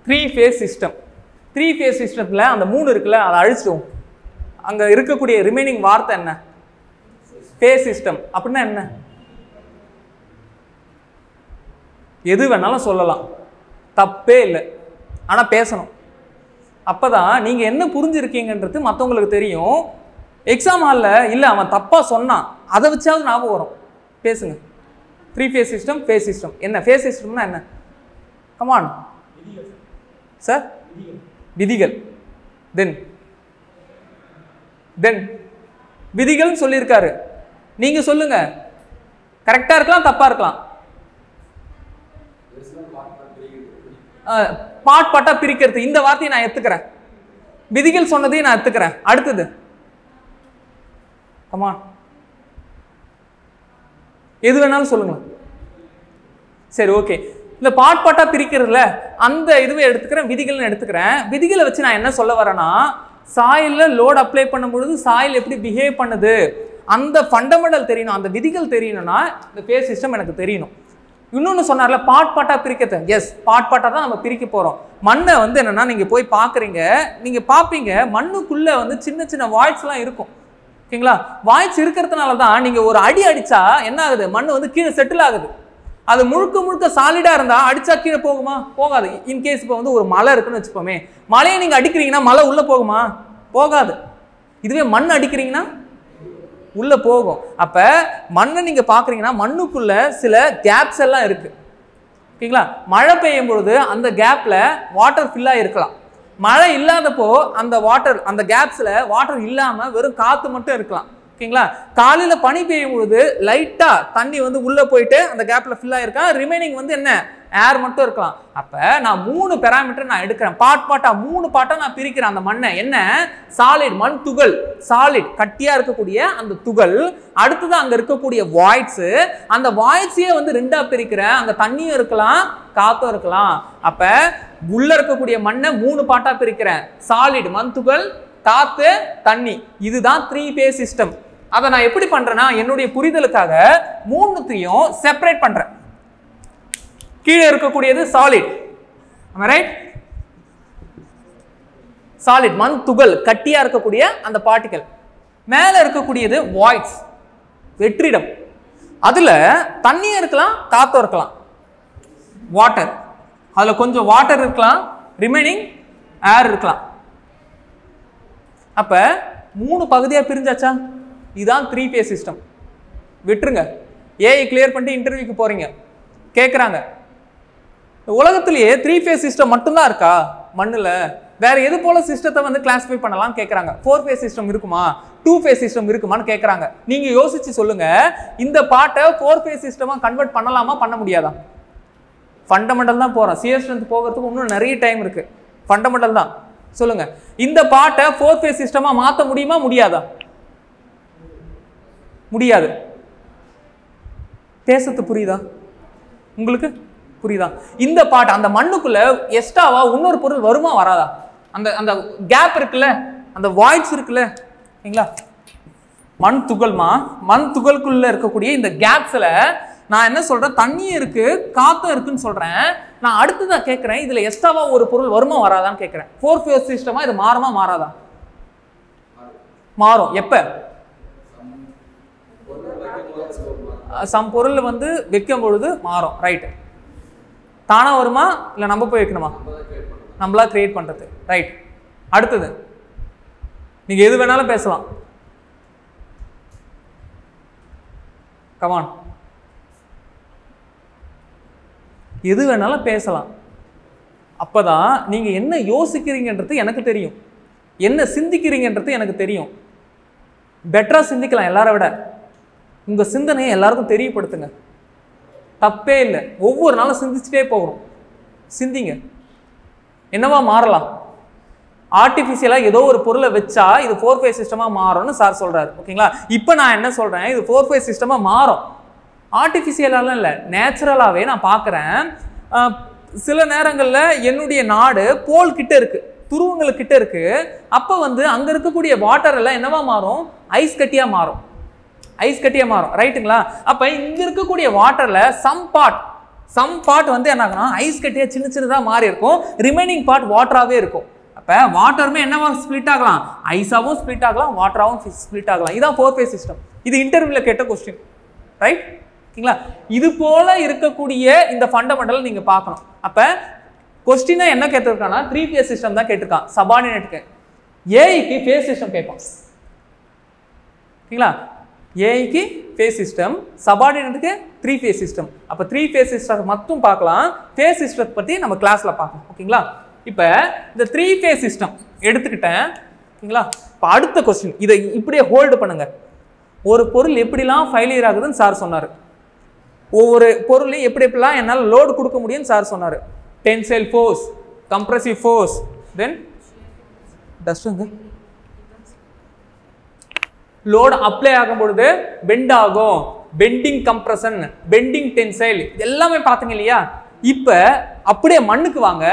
த்ரீ ஃபேஸ் சிஸ்டத்தில் அந்த 3 இருக்குல்ல, அதை அழிச்சிடும். அங்கே இருக்கக்கூடிய ரிமைனிங் வார்த்தை என்ன? Face system. அப்படின்னா என்ன? எது வேணாலும் சொல்லலாம், தப்பே இல்லை. ஆனால் பேசணும். அப்போ தான் நீங்கள் என்ன புரிஞ்சிருக்கீங்கன்றது மற்றவங்களுக்கு தெரியும். எக்ஸாம் ஹாலில் இல்லை அவன் தப்பாக சொன்னான், அதை வச்சாவது ஞாபகம் வரும். பேசுங்க. 3 phase சிஸ்டம், ஃபேஸ் சிஸ்டம் என்ன? ஃபேஸ் சிஸ்டம்னா என்ன? Come on sir. விதிகள். தென் விதிகள் சொல்லியிருக்காரு. நீங்க சொல்லுங்க, கரெக்டா இருக்கலாம், தப்பா இருக்கலாம். பாட்டா பிரிக்கிறது, இந்த வார்த்தையை நான் எடுத்துக்கிறேன். விதிகள் சொன்னதையும் நான் எடுத்துக்கிறேன். அடுத்தது கமான், எது வேணாலும் சொல்லுங்க. சரி, ஓகே. இந்த பாட்டா பிரிக்கிறதுல அந்த இதுவே எடுத்துக்கிறேன், விதிகள்னு எடுத்துக்கிறேன். விதிகளை வச்சு நான் என்ன சொல்ல வரேன்னா, சாயிலில் லோட் அப்ளை பண்ணும்பொழுது சாயில் எப்படி பிஹேவ் பண்ணுது, அந்த ஃபண்டமெண்டல் தெரியணும். அந்த விதிகள் தெரியணும்னா இந்த ஃபேஸ் சிஸ்டம் எனக்கு தெரியணும். இன்னொன்று சொன்னார்ல, பாட்டா பிரிக்கிறது. எஸ், பாட்டா தான் நம்ம பிரிக்க போகிறோம். மண்ணை வந்து என்னென்னா, நீங்கள் போய் பார்க்குறீங்க, நீங்கள் பார்ப்பீங்க மண்ணுக்குள்ளே வந்து சின்ன சின்ன வாய்ஸ்லாம் இருக்கும். ஓகேங்களா? வாய்ஸ் இருக்கிறதுனால தான் நீங்கள் ஒரு அடி அடித்தா என்ன ஆகுது, மண் வந்து கீழே செட்டில் ஆகுது. அது முழுக்க சாலிடாக இருந்தால் அடித்தா கீழே போகுமா? போகாது. இன்கேஸ் இப்போ வந்து ஒரு மலை இருக்குன்னு வச்சுப்போமே, மலையை நீங்கள் அடிக்கிறீங்கன்னா மலை உள்ளே போகுமா? போகாது. இதுவே மண் அடிக்கிறீங்கன்னா உள்ளே போகும். அப்போ மண்ணை நீங்கள் பார்க்குறீங்கன்னா மண்ணுக்குள்ளே சில கேப்ஸ் எல்லாம் இருக்குது. ஓகேங்களா? மழை பெய்யும் பொழுது அந்த கேப்பில் வாட்டர் ஃபில்லாக இருக்கலாம். மழை இல்லாதப்போ அந்த வாட்டர், அந்த கேப்ஸில் வாட்டர் இல்லாமல் வெறும் காற்று மட்டும் இருக்கலாம். ஓகேங்களா? காலையில் பனி பெய்யும் பொழுது லைட்டாக தண்ணி வந்து உள்ளே போயிட்டு அந்த கேப்பில் ஃபில் ஆகிருக்கா, ரிமைனிங் வந்து என்ன, ஏர் மட்டும் இருக்கலாம். அப்போ நான் 3 பேராமீட்டர் நான் எடுக்கிறேன், பாட்டா 3 பாட்டாக நான் பிரிக்கிறேன். அந்த மண்ணை என்ன, சாலிட், மண் துகள், சாலிட் கட்டியாக இருக்கக்கூடிய அந்த துகள். அடுத்தது அங்கே இருக்கக்கூடிய வாய்ட்ஸு, அந்த வாய்ட்ஸையே வந்து 2ஆக பிரிக்கிறேன். அங்கே தண்ணியும் இருக்கலாம், காற்றும் இருக்கலாம். அப்போ உள்ளே இருக்கக்கூடிய மண்ணை 3 பாட்டாக பிரிக்கிறேன், சாலிட், மண் துகள், காத்து, தண்ணி. இதுதான் 3 phase சிஸ்டம். அதை நான் எப்படி பண்றேன்னா, என்னுடைய புரிதலுக்காக 3த்தையும் செப்பரேட் பண்றேன். கீழே இருக்கக்கூடியது solid, am I right? Solid மண் துகள் கட்டியா இருக்கக்கூடிய அந்த பார்ட்டிகல். மேல இருக்கக்கூடியது வாய்ட்ஸ் வெற்றிடம். அதுல தண்ணியும் இருக்கலாம் காத்தும் இருக்கலாம். வாட்டர், அதுல கொஞ்சம் வாட்டர் இருக்கலாம், ரிமைனிங் ஏர் இருக்கலாம். அப்ப 3 பகுதியா பிரிஞ்சாச்சா? இதுதான் 3 phase சிஸ்டம். விட்டுருங்க. ஏஐ கிளியர் பண்ணிட்டு இன்டர்வியூக்கு போறீங்க, கேட்குறாங்க உலகத்திலேயே 3 phase சிஸ்டம் மட்டும்தான் இருக்கா மண்ணுல? வேற எது போல சிஸ்டத்தை வந்து கிளாஸிஃபை பண்ணலாம் கேட்குறாங்க. 4 phase சிஸ்டம் இருக்குமா, 2 phase சிஸ்டம் இருக்குமான்னு கேட்குறாங்க. நீங்க யோசிச்சு சொல்லுங்க, இந்த பாட்டை 4 phase சிஸ்டமா கன்வெர்ட் பண்ணலாமா பண்ண முடியாதா? ஃபண்டமெண்டல் தான் போறோம். சியர் ஸ்ட்ரென்த் போகிறதுக்கு இன்னும் நிறைய டைம் இருக்கு. ஃபண்டமெண்டல் தான். சொல்லுங்க, இந்த பாட்டை 4 phase சிஸ்டமா மாற்ற முடியுமா முடியாதா? முடியாது. பேசுறது புரியுதா உங்களுக்கு? புரியுதா? இந்த பாட்டு அந்த மண்ணுக்குள்ள எக்ஸ்ட்ராவா இன்னொரு பொருள் வருமா வராதா? அந்த அந்த கேப் இருக்குல்ல, அந்த வாய்ட்ஸ் இருக்குல்ல, சரிங்களா? மண் துகள்மா, மண் துகள்குள்ள இருக்கக்கூடிய இந்த கேப்ஸ்ல நான் என்ன சொல்றேன், தண்ணியும் இருக்கு காத்தும் இருக்குன்னு சொல்றேன். நான் அடுத்ததா கேட்கிறேன், இதுல எக்ஸ்ட்ராவா ஒரு பொருள் வருமா வராதான்னு கேட்கிறேன். 4 phase சிஸ்டமா இது மாறுமா மாறாதா? மாறும். எப்ப? சம் பொருள் வந்து வைக்கும் பொழுது மாறும். ரைட். தானா வருமா இல்ல நம்ம போய் வைக்கணுமா? நம்மளா கிரியேட் பண்றது. ரைட். அடுத்தது நீங்க எது வேணாலும் பேசலாம். கமான், எது வேணாலும் பேசலாம். அப்பதான் நீங்க என்ன யோசிக்கிறீங்கன்றது எனக்கு தெரியும், என்ன சிந்திக்கிறீங்கன்றது எனக்கு தெரியும். பெட்டரா சிந்திக்கலாம் எல்லாரை விட. உங்க சிந்தனையை எல்லாருக்கும் தெரியப்படுத்துங்க, தப்பே இல்லை. ஒவ்வொரு நாளும் சிந்திச்சுட்டே போகிறோம். சிந்திங்க, என்னவா மாறலாம்? ஆர்டிஃபிஷியலா ஏதோ ஒரு பொருளை வச்சா இது 4 phase சிஸ்டமா மாறும்னு சார் சொல்றாரு. ஓகேங்களா? இப்போ நான் என்ன சொல்றேன், இது 4 phase சிஸ்டமா மாறும். ஆர்டிஃபிஷியலாலாம் இல்லை, நேச்சுரலாகவே நான் பார்க்குறேன். சில நேரங்களில் என்னுடைய நாடு போல் கிட்ட இருக்கு, துருவங்களுக்கு இருக்கு. அப்போ வந்து அங்கே இருக்கக்கூடிய வாட்டர் எல்லாம் என்னவா மாறும்? ஐஸ் கட்டியா மாறும். ஐஸ் கட்டியா மாறும். ரைட்டுங்களா? அப்போ இங்க இருக்கக்கூடிய வாட்டர்ல சம் பார்ட் வந்து என்ன ஆகும்னா ஐஸ் கட்டியா சின்ன சின்னதாக மாறி இருக்கும், ரிமைனிங் பார்ட் வாட்டராகவே இருக்கும். அப்போ வாட்டருமே என்னவா ஸ்பிளிட் ஆகலாம்? ஐஸாகவும் ஸ்பிளிட் ஆகலாம், வாட்டராகவும் ஸ்பிளிட் ஆகலாம். இதான் 4 phase சிஸ்டம். இது இன்டர்வியூல கேட்ட கொஸ்டின். ரைட்? ஓகேங்களா? இது போல இருக்கக்கூடிய இந்த ஃபண்டமெண்டல் நீங்க பார்க்கணும். அப்ப கொஸ்டினா என்ன கேட்டிருக்கானா 3 phase சிஸ்டம் தான் கேட்டிருக்கான். சபார்டினேட்க்கு ஏஐக்கு ஃபேஸ் சிஸ்டம் கேட்பான். ஓகேங்களா? ஏஐக்கு ஃபேஸ் சிஸ்டம், சபார்டினேட்டுக்கு 3 phase சிஸ்டம். அப்ப 3 phase சிஸ்டம் மட்டும் பார்க்கலாம், ஃபேஸ் சிஸ்டத்தை பத்தி நம்ம கிளாஸ்ல பார்க்கலாம். ஓகேங்களா? இப்ப இந்த 3 phase சிஸ்டம் எடுத்துக்கிட்டேன். ஓகேங்களா? இப்ப அடுத்த கொஸ்டின், இதை இப்படியே ஹோல்டு பண்ணுங்க. ஒரு பொருள் எப்படிலாம் ஃபெயிலியர் ஆகுதுன்னு சார் சொன்னார். ஒவ்வொரு பொருளையும் எப்படி எப்படிலாம் என்னால் லோடு கொடுக்க முடியும்னு சார் சொன்னார். டென்சைல் ஃபோர்ஸ், கம்ப்ரசிவ் ஃபோர்ஸ், தென் டஸ்ட்டுங்க லோடு அப்ளை ஆகும் பொழுது பெண்ட் ஆகும், பெண்டிங் கம்ப்ரஷன், பெண்டிங் டென்சைல், எல்லாமே பார்த்தீங்க இல்லையா? இப்போ அப்படியே மண்ணுக்கு வாங்க.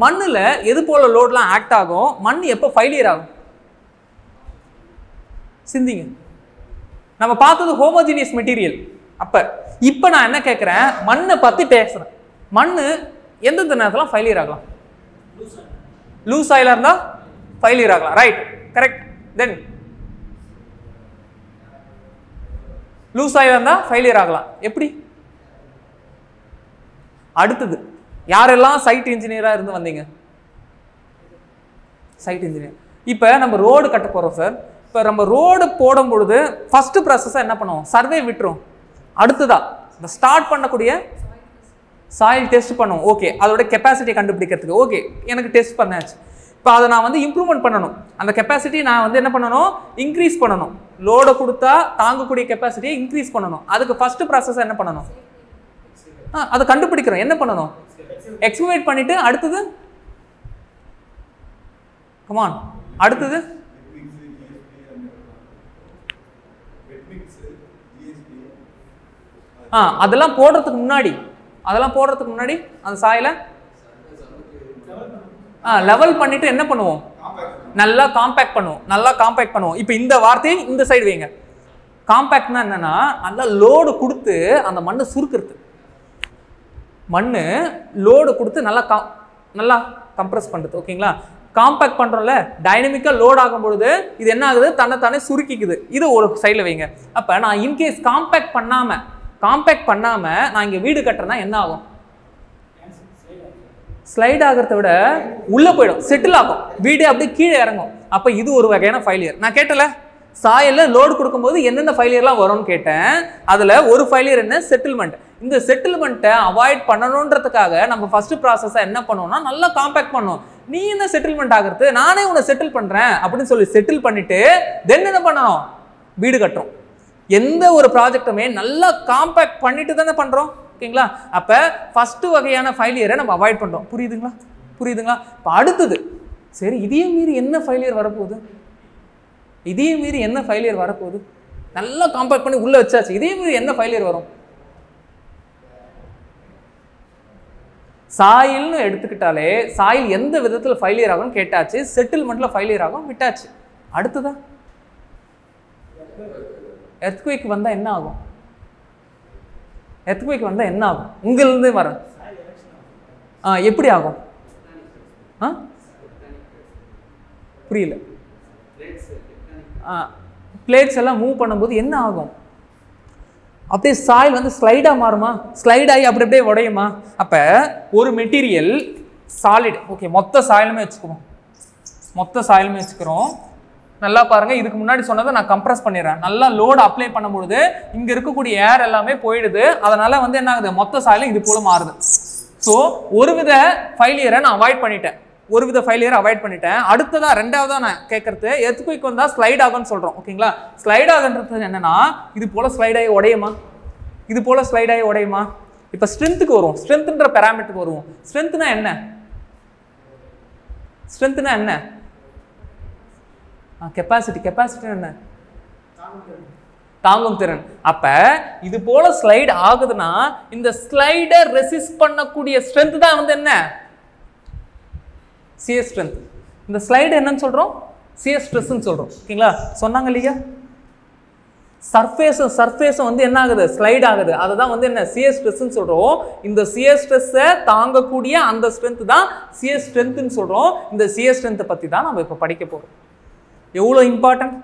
மண்ணில் எது போல லோட்லாம் ஆக்ட் ஆகும், மண் எப்போ ஃபெயிலியர் ஆகும்? சிந்திங்க. நம்ம பார்த்தது ஹோமோஜினியஸ் மெட்டீரியல். அப்போ இப்போ நான் என்ன கேட்குறேன், மண்ணை பற்றி பேசுகிறேன். மண் எந்தெந்த நேரத்தில் ஃபெயிலியர் ஆகலாம்? லூஸ் ஆயிலாக இருந்தால் ஃபெயிலியர் ஆகலாம். Right, correct. தென் லூஸ் ஆயிலாக இருந்தால் ஃபெயிலியர் ஆகலாம். எப்படி? அடுத்தது யாரெல்லாம் சைட் இன்ஜினியராக இருந்து வந்தீங்க? Site engineer. இப்போ நம்ம ரோடு கட்ட போகிறோம் சார். இப்போ நம்ம ரோடு போடும் பொழுது ஃபர்ஸ்ட் ப்ராசஸாக என்ன பண்ணுவோம்? சர்வே விட்டுரும். அடுத்ததா இந்த ஸ்டார்ட் பண்ணக்கூடிய சாயில் டெஸ்ட் பண்ணுவோம். ஓகே, அதோட கெப்பாசிட்டியை கண்டுபிடிக்கிறதுக்கு ஓகே எனக்கு டெஸ்ட் பண்ணாச்சு. இப்போ அதை நான் வந்து இம்ப்ரூவ்மெண்ட் பண்ணணும். அந்த கெப்பாசிட்டி நான் வந்து என்ன பண்ணணும்? இன்க்ரீஸ் பண்ணணும். லோடை கொடுத்தா தாங்கக்கூடிய கெப்பாசிட்டியை இன்க்ரீஸ் பண்ணணும். அதுக்கு ஃபர்ஸ்ட் ப்ராசஸ் என்ன பண்ணணும்? அதை கண்டுபிடிக்கிறோம். என்ன பண்ணணும்? எக்ஸ்பிரேட் பண்ணிட்டு அடுத்தது கமான் அடுத்தது அதெல்லாம் போடுறதுக்கு முன்னாடி அந்த சாயில லெவல் பண்ணிட்டு என்ன பண்ணுவோம்? நல்லா காம்பேக்ட் பண்ணுவோம். இப்போ இந்த வார்த்தையை இந்த சைடு வைங்க. காம்பேக்ட்னா என்னன்னா நல்லா லோடு கொடுத்து அந்த மண்ணை சுருக்கிறது. மண்ணு லோடு கொடுத்து நல்லா கம்ப்ரஸ் பண்ணுறது. ஓகேங்களா? காம்பேக்ட் பண்ணுறோம்ல, டைனமிக்காக லோட் ஆகும் பொழுது இது என்ன ஆகுது, தன்னைத்தானே சுருக்கிக்குது. இது ஒரு சைடில் வைங்க. அப்போ நான் இன்கேஸ் காம்பேக்ட் பண்ணாமல் நான் இங்கே வீடு கட்டுறேன்னா என்ன ஆகும்? ஸ்லைட் ஆகிறத விட உள்ளே போயிடும், செட்டில் ஆகும், வீடு அப்படியே கீழே இறங்கும். அப்போ இது ஒரு வகையான ஃபெயிலியர். நான் கேட்டல சாயலில் லோடு கொடுக்கும்போது என்னென்ன ஃபெயிலியர்லாம் வரும்னு கேட்டேன். அதில் ஒரு ஃபெயிலியர் என்ன, செட்டில்மெண்ட். இந்த செட்டில்மெண்ட்டை அவாய்ட் பண்ணணுன்றதுக்காக நம்ம ஃபர்ஸ்ட் ப்ராசஸை என்ன பண்ணுவோம்னா நல்லா காம்பேக்ட் பண்ணுவோம். நீ என்ன செட்டில்மெண்ட் ஆகிறது, நானே உன்னை செட்டில் பண்ணுறேன் அப்படின்னு சொல்லி செட்டில் பண்ணிட்டு தென் என்ன பண்ணணும், வீடு கட்டுறோம். எந்த ஒரு ப்ராஜெக்டுமே நல்லா காம்பேக்ட் பண்ணிட்டு தானே பண்ணுறோம். ஓகேங்களா? அப்போ ஃபர்ஸ்ட் வகையான ஃபெயிலியரை நம்ம அவாய்ட் பண்ணுறோம். புரியுதுங்களா? இப்போ அடுத்தது, சரி இதையும் மீறி என்ன ஃபெயிலியர் வரப்போகுது, நல்லா காம்பேக்ட் பண்ணி உள்ள வச்சாச்சு, இதையும் மீறி என்ன ஃபெயிலியர் வரும்? சாயில்னு எடுத்துக்கிட்டாலே சாயில் எந்த விதத்தில் ஃபெயிலியர் ஆகும் கேட்டாச்சு, செட்டில்மெண்ட்ல ஃபெயிலியர் ஆகும் விட்டாச்சு. அடுத்ததா எர்த்குவேக் வந்தா என்ன ஆகும்? உங்களிருந்து வர எப்படி ஆகும்? புரியல. பிளேட்ஸ் எல்லாம் மூவ் பண்ணும்போது என்ன ஆகும்? அப்படியே சாயில் வந்து ஸ்லைடா மாறுமா, ஸ்லைட் ஆகி அப்படி அப்படியே உடையுமா? அப்ப ஒரு மெட்டீரியல் சாலிட், ஓகே, மொத்த சாயிலுமே வச்சுக்கிறோம். நல்லா பாருங்க, இதுக்கு முன்னாடி சொன்னதை நான் கம்ப்ரஸ் பண்ணிடுறேன். நல்லா லோடு அப்ளை பண்ணும்பொழுது இங்க இருக்கக்கூடிய ஏர் எல்லாமே போயிடுது. அதனால வந்து என்ன ஆகுது, மொத்த சாயிலும் இது போல மாறுது. ஸோ ஒருவித ஃபெயிலியரை நான் அவாய்ட் பண்ணிட்டேன். அடுத்ததா ரெண்டாவதா நான் கேட்கறது, எர்த்குவேக் வந்தா ஸ்லைட் ஆகும்னு சொல்றோம். ஓகேங்களா? ஸ்லைட் ஆகுன்றது என்னன்னா இது போல ஸ்லைட் ஆகி உடையுமா? இப்ப ஸ்ட்ரென்த்துக்கு வருவோம், ஸ்ட்ரென்த்ன்ற பாராமீட்டருக்கு வருவோம். ஸ்ட்ரென்த்னா என்ன? கெப்பாசிட்டி என்ன? தாங்கும் திறன். அப்ப இது போல ஸ்லைட் ஆகுதுன்னா இந்த ஸ்லைடை ரெசிஸ்ட் பண்ணக்கூடிய ஸ்ட்ரென்த் தான் வந்து என்ன, சியர் ஸ்ட்ரென்த். இந்த ஸ்லைடு என்னன்னு சொல்றோம், சியர் ஸ்ட்ரெஸ்ன்னு சொல்றோம். ஓகேங்களா? சொன்னாங்க இல்லையா, சர்ஃபேஸும் வந்து என்ன ஆகுது, ஸ்லைட் ஆகுது. அதுதான் வந்து என்ன, சியர் ஸ்ட்ரெஸ்ன்னு சொல்றோம். இந்த சியர் ஸ்ட்ரெஸ்ஸை தாங்கக்கூடிய அந்த ஸ்ட்ரென்த் தான் சியர் ஸ்ட்ரென்த்னு சொல்றோம். இந்த சியர் ஸ்ட்ரென்த்தை பத்தி தான் நம்ம இப்போ படிக்க போறோம். எவ்வளோ இம்பார்ட்டன்ட்,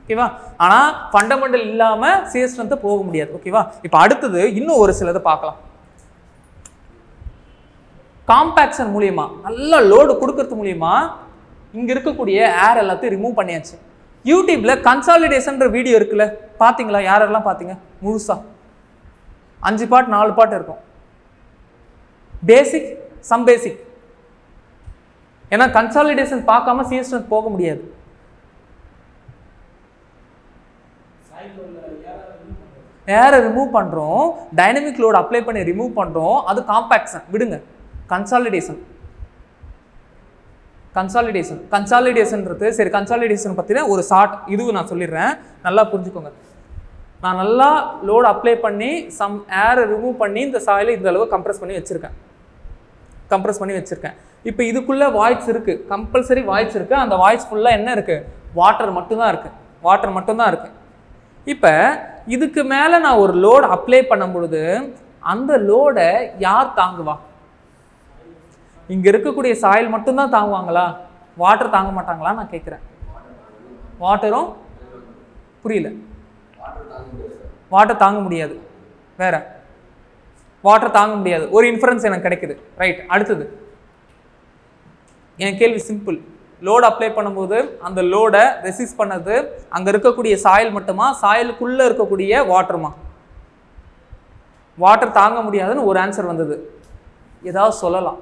ஓகேவா? ஆனா ஃபண்டமெண்டல் இல்லாம சியர் ஸ்ட்ரென்த்தை போக முடியாது. ஓகேவா? இப்போ அடுத்தது இன்னும் ஒரு சிலதை பார்க்கலாம். காம்பேக்ஷன் மூலியமா நல்ல லோடு கொடுக்கறது மூலியமா இங்க இருக்கக்கூடிய ஏர் எல்லாத்தையும் ரிமூவ் பண்ணியாச்சு. யூடியூப்ல கன்சாலிடேஷன் வீடியோ இருக்குல்ல, பாத்தீங்களா? யாரெல்லாம் பாத்தீங்க? முழுசா 5 பார்ட் 4 பார்ட் இருக்கும். பேசிக், சம் பேசிக். ஏன்னா கன்சாலிடேஷன் பார்க்காம சியர் ஸ்ட்ரென்த் போக முடியாது. ஏரை ரிமூவ் பண்றோம், டைனமிக் லோட் அப்ளை பண்ணி ரிமூவ் பண்றோம். அது காம்பேக்ஷன். விடுங்க, கன்சாலிடேஷன்ன்றது சரி. கன்சாலிடேஷன் பற்றின ஒரு ஷார்ட் இதுவும் நான் சொல்லிடுறேன், நல்லா புரிஞ்சுக்கோங்க. நான் நல்லா லோடு அப்ளை பண்ணி சம் ஏரை ரிமூவ் பண்ணி இந்த சாயிலை இந்த அளவு கம்ப்ரஸ் பண்ணி வச்சுருக்கேன். இப்போ இதுக்குள்ளே வாய்ஸ் இருக்குது, கம்பல்சரி வாய்ஸ் இருக்குது. அந்த வாய்ஸ் ஃபுல்லாக என்ன இருக்குது, வாட்டர் மட்டும்தான் இருக்குது. இப்போ இதுக்கு மேலே நான் ஒரு லோடு அப்ளை பண்ணும் பொழுது அந்த லோடை யார் தாங்குவா? இங்கே இருக்கக்கூடிய சாயில் மட்டும்தான் தாங்குவாங்களா? வாட்டர் தாங்க மாட்டாங்களா நான் கேட்குறேன். வாட்டரும் புரியல. வாட்டர் தாங்க முடியாது. வேற வாட்டர் தாங்க முடியாது. ஒரு இன்ஃபரன்ஸ் எனக்கு கிடைக்குது. ரைட். அடுத்தது என் கேள்வி சிம்பிள். லோடு அப்ளை பண்ணும்போது அந்த லோடை ரெசிஸ்ட் பண்ணது அங்கே இருக்கக்கூடிய சாயில் மட்டுமா, சாயிலுக்குள்ளே இருக்கக்கூடிய வாட்டருமா? வாட்டர் தாங்க முடியாதுன்னு ஒரு ஆன்சர் வந்தது. ஏதாவது சொல்லலாம்.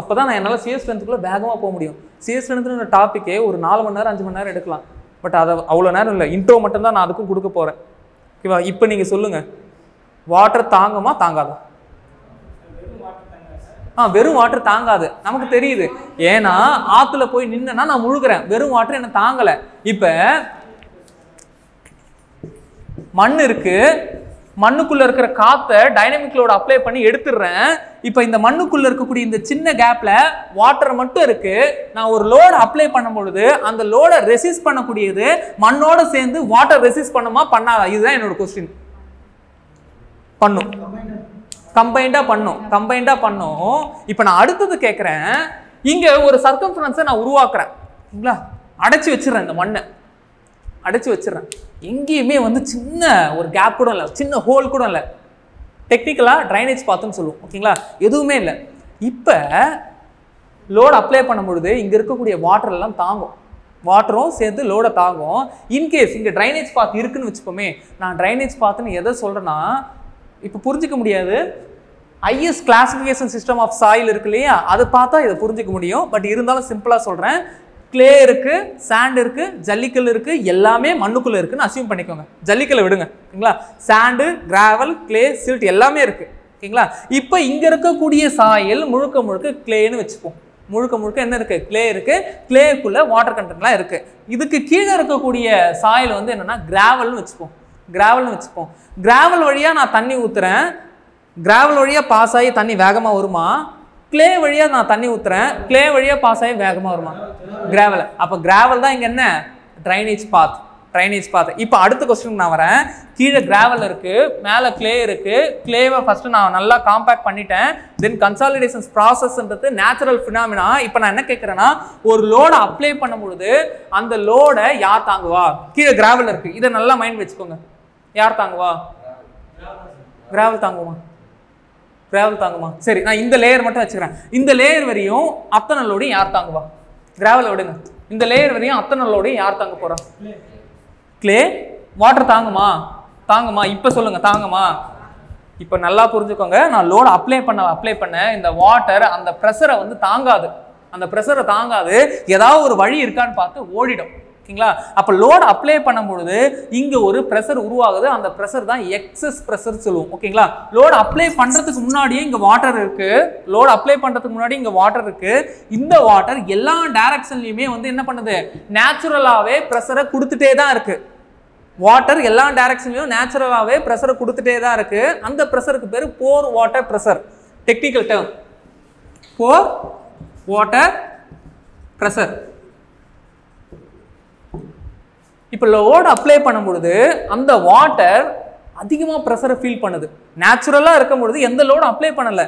அப்போ தான் நான் என்னால் சியர் ஸ்ட்ரென்த்துக்குள்ளே வேகமாக போக முடியும். சியர் ஸ்ட்ரென்த்துன்ற டாப்பிக்கே ஒரு 4 மணி நேரம் 5 மணி நேரம் எடுக்கலாம். பட் அதை அவ்வளோ நேரம் இல்லை, இன்ட்ரோ மட்டும்தான் நான் அதுக்கும் கொடுக்க போகிறேன். ஓகேவா? இப்போ நீங்கள் சொல்லுங்கள், வாட்டர் தாங்குமா தாங்காதா? வெறும் வாட்டர் தாங்காது, நமக்கு தெரியுது. ஏன்னா ஆற்றுல போய் நின்னா நான் முழுகிறேன், வெறும் வாட்டர் என்ன தாங்கலை. இப்போ மண் இருக்கு, மண்ணுக்குள்ள இருக்கிற காத்தை டைனமிக் லோட் அப்ளை பண்ணி எடுத்துடுறேன். இப்போ இந்த மண்ணுக்குள்ள இருக்கக்கூடிய இந்த சின்ன கேப்ல வாட்டர் மட்டும் இருக்கு. நான் ஒரு லோடு அப்ளை பண்ணும் பொழுது அந்த லோடை ரெசிஸ்ட் பண்ணக்கூடியது மண்ணோட சேர்ந்து வாட்டர் ரெசிஸ்ட் பண்ணுமா பண்ணாதா? இதுதான் என்னோட கொஸ்டின். பண்ணும். கம்பைண்டா பண்ணும். இப்போ நான் அடுத்தது கேட்குறேன், இங்க ஒரு சர்க்கம்ஃபரன்ஸை நான் உருவாக்குறேன், சரிங்களா? அடைச்சி வச்சிடறேன், இந்த மண்ணை அடைச்சி வச்சிடறேன். எங்கேயுமே வந்து சின்ன ஒரு கேப் கூட இல்லை, சின்ன ஹோல் கூட இல்லை. டெக்னிக்கலாக ட்ரைனேஜ் பாத்துன்னு சொல்லுவோம், ஓகேங்களா? எதுவுமே இல்லை. இப்போ லோடு அப்ளை பண்ணும் பொழுது இங்கே இருக்கக்கூடிய வாட்டர் எல்லாம் தாங்கும், வாட்டரும் சேர்த்து லோடை தாங்கும். இன்கேஸ் இங்கே ட்ரைனேஜ் பாத் இருக்குன்னு வச்சுப்போமே, நான் ட்ரைனேஜ் பாத்துன்னு எதை சொல்கிறேன்னா, இப்போ புரிஞ்சிக்க முடியாது. IS classification system of soil இருக்கு இல்லையா, அதை பார்த்தா இதை புரிஞ்சிக்க முடியும். பட் இருந்தாலும் சிம்பிளாக சொல்கிறேன். கிளே இருக்கு, சாண்ட் இருக்கு, ஜல்லிக்கல் இருக்கு, எல்லாமே மண்ணுக்குள்ள இருக்குன்னு அசியூம் பண்ணிக்கோங்க. ஜல்லிக்கல்லை விடுங்க, ஓகேங்களா? சாண்டு, கிராவல், கிளே, சில்ட் எல்லாமே இருக்கு, ஓகேங்களா? இப்போ இங்க இருக்கக்கூடிய சாயில் முழுக்க முழுக்க கிளேன்னு வச்சுப்போம். முழுக்க முழுக்க என்ன இருக்கு? கிளே இருக்கு. கிளேக்குள்ள வாட்டர் கண்டென்ட்லாம் இருக்கு. இதுக்கு கீழே இருக்கக்கூடிய சாயில் வந்து என்னன்னா கிராவல்னு வச்சுப்போம். கிராவல் வழியா நான் தண்ணி ஊத்துறேன். கிராவல் வழியா பாஸ் ஆகி தண்ணி வேகமா வருமா? கிளே வழியா நான் தண்ணி ஊத்துறேன், கிளே வழியா பாஸ் ஆகி வேகமா வருமா? கிராவல். அப்ப கிராவல் தான் இங்க என்ன? ட்ரைனேஜ் பாத். இப்போ அடுத்த கொஸ்டின் நான் வரேன். கீழே கிராவல் இருக்கு, மேலே கிளே இருக்கு. கிளேவை ஃபர்ஸ்ட் நான் நல்லா காம்பேக்ட் பண்ணிட்டேன். தென் கன்சாலிடேஷன் ப்ராசஸ்ன்றது நேச்சுரல் ஃபினாமினா. இப்போ நான் என்ன கேட்குறேன்னா, ஒரு லோடை அப்ளை பண்ணும் பொழுது அந்த லோடை யார் தாங்குவா? கீழே கிராவல் இருக்கு, இதை நல்லா மைண்ட் வச்சுக்கோங்க. யார் தாங்குவா? கிராவல் தாங்குமா? சரி, நான் இந்த லேயர் மட்டும் வச்சுக்கிறேன். இந்த லேயர் வரையும் அத்தனை லோடையும் யார் தாங்குவா? கிராவலை விடுங்க. இந்த லேயர் வரையும் அத்தனை லோடையும் யார் தாங்க போறா? கிளே. வாட்டர் தாங்குமா? இப்போ சொல்லுங்க, தாங்குமா? இப்போ நல்லா புரிஞ்சுக்கோங்க. நான் லோடு அப்ளை பண்ண இந்த வாட்டர் அந்த ப்ரெஷரை வந்து தாங்காது. ஏதாவது ஒரு வழி இருக்கான்னு பார்த்து ஓடிடும், ஓகேங்களா? அப்போ லோடு அப்ளை பண்ணும்பொழுது இங்கே ஒரு ப்ரெஷர் உருவாகுது. அந்த ப்ரெஷர் தான் எக்ஸஸ் ப்ரெஷர் சொல்லுவோம், ஓகேங்களா? லோடு அப்ளை பண்ணுறதுக்கு முன்னாடியே இங்கே வாட்டர் இருக்கு. இந்த வாட்டர் எல்லா டைரக்ஷன்லையுமே வந்து என்ன பண்ணுது? நேச்சுரலாகவே ப்ரெஷரை கொடுத்துட்டே தான் இருக்கு. வாட்டர் எல்லா டைரக்ஷன்லையும் நேச்சுரலாகவே ப்ரெஷரை கொடுத்துட்டே தான் இருக்கு. அந்த ப்ரெஷருக்கு பேர் போர் வாட்டர் ப்ரெஷர். டெக்னிக்கல் டேர்ம் போர் வாட்டர் ப்ரெஷர். இப்போ லோடு அப்ளை பண்ணும் பொழுது அந்த வாட்டர் அதிகமாக ப்ரெஷரை ஃபீல் பண்ணுது. நேச்சுரலாக இருக்கும் பொழுது எந்த லோடும் அப்ளை பண்ணலை.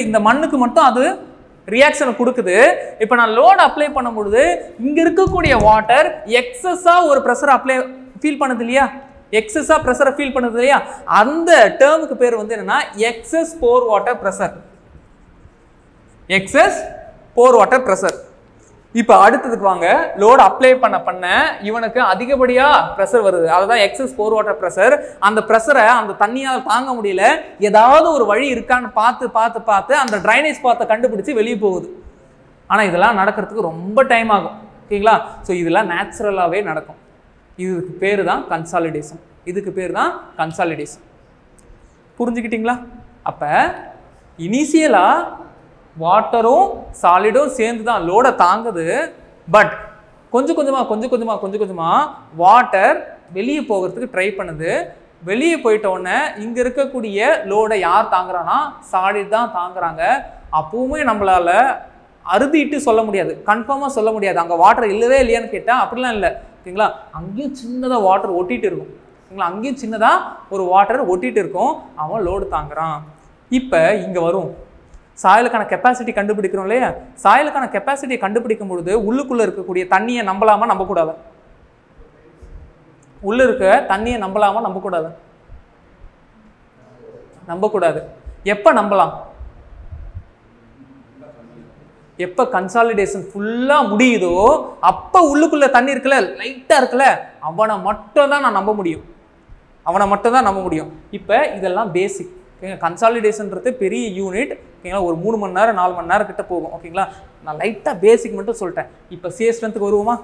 இந்த மண்ணுக்கு மட்டும் அது ரியாக்ஷனை கொடுக்குது. இப்போ நான் லோடு அப்ளை பண்ணும் பொழுது இங்கே இருக்கக்கூடிய வாட்டர் எக்ஸஸாக ஒரு ப்ரெஷரை ஃபீல் பண்ணுது இல்லையா? அந்த டேர்முக்கு பேர் வந்து என்னன்னா எக்ஸஸ் போர் வாட்டர் ப்ரெஷர். இப்போ அடுத்ததுக்கு வாங்க. லோடு அப்ளை பண்ண இவனுக்கு அதிகப்படியா ப்ரெஷர் வருது, அதுதான் எக்ஸஸ் போர் வாட்டர் ப்ரெஷர். அந்த ப்ரெஷரை அந்த தண்ணியால் தாங்க முடியல. ஏதாவது ஒரு வழி இருக்கான்னு பார்த்து அந்த ட்ரைனேஜ் பாத்தை கண்டுபிடிச்சு வெளியே போகுது. ஆனால் இதெல்லாம் நடக்கிறதுக்கு ரொம்ப டைம் ஆகும், ஓகேங்களா? ஸோ இதெல்லாம் நேச்சுரலாகவே நடக்கும். இதுக்கு பேர் தான் கன்சாலிடேஷன். புரிஞ்சுக்கிட்டீங்களா? அப்போ இனிஷியலாக வாட்டரும் சாலிடும் சேர்ந்து தான் லோடை தாங்குது. பட் கொஞ்சம் கொஞ்சமாக வாட்டர் வெளியே போகிறதுக்கு ட்ரை பண்ணுது. வெளியே போயிட்ட உடனே இங்கே இருக்கக்கூடிய லோடை யார் தாங்குறான்னா சாலிட் தான் தாங்குறாங்க. அப்பவுமே நம்மளால அறுதிட்டு சொல்ல முடியாது, கன்ஃபார்மாக சொல்ல முடியாது அங்கே வாட்டர் இல்லவே இல்லையான்னு கேட்டால் அப்படிலாம் இல்லை, ஓகேங்களா? அங்கேயும் சின்னதாக வாட்டர் ஒட்டிகிட்டு இருக்கும், ஓகேங்களா? அங்கேயும் சின்னதாக ஒரு வாட்டர் ஒட்டிகிட்டு இருக்கும். அவன் லோடு தாங்குறான். இப்போ இங்கே வரும் சாயலுக்கான கெப்பாசிட்டி கண்டுபிடிக்கிறோம் இல்லையா? சாயலுக்கான கெப்பாசிட்டியை கண்டுபிடிக்கும் பொழுது உள்ளுக்குள்ளே இருக்கக்கூடிய தண்ணியை நம்பலாமா நம்பக்கூடாது? உள்ள இருக்க தண்ணியை நம்பலாமா நம்பக்கூடாது. எப்போ நம்பலாம்? எப்போ கன்சாலிடேஷன் ஃபுல்லாக முடியுதோ அப்போ உள்ளுக்குள்ள தண்ணி இருக்குல்ல, லைட்டாக இருக்குல்ல, அவனை மட்டும் தான் நான் நம்ப முடியும். இப்போ இதெல்லாம் பேசிக், ஓகேங்களா? கன்சாலிடேஷன்றது பெரிய யூனிட், ஓகேங்களா? ஒரு 3 மணி நேரம் 4 மணி நேரம் கிட்ட போகும், ஓகேங்களா? நான் லைட்டாக பேசிக் மட்டும் சொல்லிட்டேன். இப்போ ஸ்ட்ரென்த்துக்கு வருவோமா?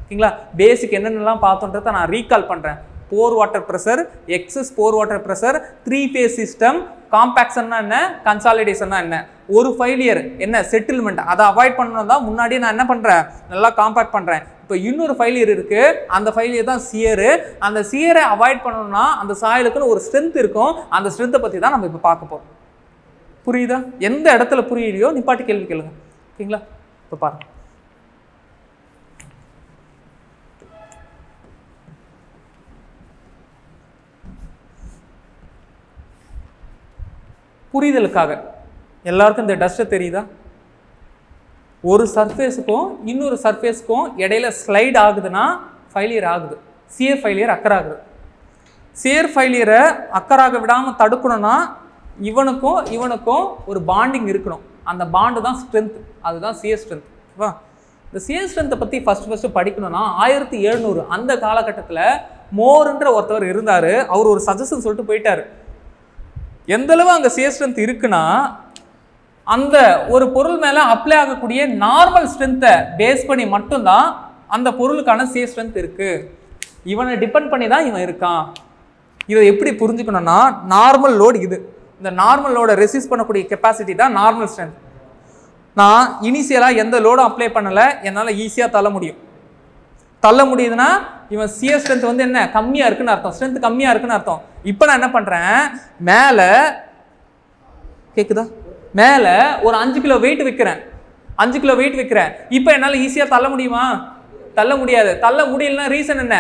ஓகேங்களா? பேசிக் என்னென்னலாம் பார்த்தோன்றதை நான் ரீகால் பண்ணுறேன். போர் வாட்டர் ப்ரெஷர், எக்ஸஸ் போர் வாட்டர் ப்ரெஷர், 3 phase சிஸ்டம், காம்பேக்ஷன்னா என்ன, கன்சாலிடேஷன்னா என்ன, ஒரு ஃபெயிலியர் என்ன, செட்டில்மெண்ட், அதை அவாய்ட் பண்ணணும் தான் முன்னாடியே நான் என்ன பண்ணுறேன், நல்லா காம்பேக்ட் பண்ணுறேன். இப்போ இன்னொரு ஃபெயிலியர் இருக்குது, அந்த ஃபெயிலியர் தான் சியரு. அந்த சியரை அவாய்ட் பண்ணணும்னா அந்த சாயலுக்குன்னு ஒரு ஸ்ட்ரென்த் இருக்கும். அந்த ஸ்ட்ரென்த்தை பற்றி தான் நம்ம இப்போ பார்க்க போகிறோம். புரியுதா? எந்த இடத்துல புரியலையோ நிப்பாட்டி கேள்வி கேளுங்க, ஓகேங்களா? இப்போ பாருங்க. புரிதலுக்காக எல்லாருக்கும் இந்த டஸ்ட்டை தெரியுதா? ஒரு சர்ஃபேஸுக்கும் இன்னொரு சர்ஃபேஸுக்கும் இடையில ஸ்லைட் ஆகுதுன்னா ஃபெயிலியர் ஆகுது. சியர் ஃபெயிலியர் அக்கர் ஆகுது. சியர் ஃபெயிலியரை அக்கராக விடாமல் தடுக்கணும்னா இவனுக்கும் ஒரு பாண்டிங் இருக்கணும். அந்த பாண்டு தான் ஸ்ட்ரென்த், அதுதான் சியர் ஸ்ட்ரென்த். ஓகேவா? இந்த சியர் ஸ்ட்ரென்த்தை பற்றி ஃபஸ்ட்டு படிக்கணும்னா 1700 அந்த காலகட்டத்தில் மோர்ன்ற ஒருத்தவர் இருந்தார். அவர் ஒரு சஜஷன் சொல்லிட்டு போயிட்டார். எந்தளவு அங்கே சியர் ஸ்ட்ரென்த் இருக்குன்னா அந்த ஒரு பொருள் மேலே அப்ளை ஆகக்கூடிய நார்மல் ஸ்ட்ரென்த்தை பேஸ் பண்ணி மட்டும்தான் அந்த பொருளுக்கான சியர் ஸ்ட்ரென்த் இருக்குது. இவனை டிபெண்ட் பண்ணி தான் இவன் இருக்கான். இதை எப்படி புரிஞ்சுக்கணும்னா நார்மல் லோடு இது, இந்த நார்மல் லோடை ரெசிஸ்ட் பண்ணக்கூடிய கெப்பாசிட்டி தான் நார்மல் ஸ்ட்ரென்த். நான் இனிஷியலாக எந்த லோடும் அப்ளை பண்ணலை, என்னால் ஈஸியாக தள்ள முடியும். தள்ள முடியுதுன்னா இவன் சியர் ஸ்ட்ரென்த் வந்து என்ன கம்மியாக இருக்குன்னு அர்த்தம், ஸ்ட்ரென்த் கம்மியாக இருக்குன்னு அர்த்தம். இப்போ நான் என்ன பண்ணுறேன், மேலே கேட்குதா, மேலே ஒரு 5 கிலோ வெயிட் வைக்கிறேன், 5 கிலோ வெயிட் வைக்கிறேன். இப்போ என்னால் ஈஸியாக தள்ள முடியுமா? தள்ள முடியாது. தள்ள முடியலன்னா ரீசன் என்ன?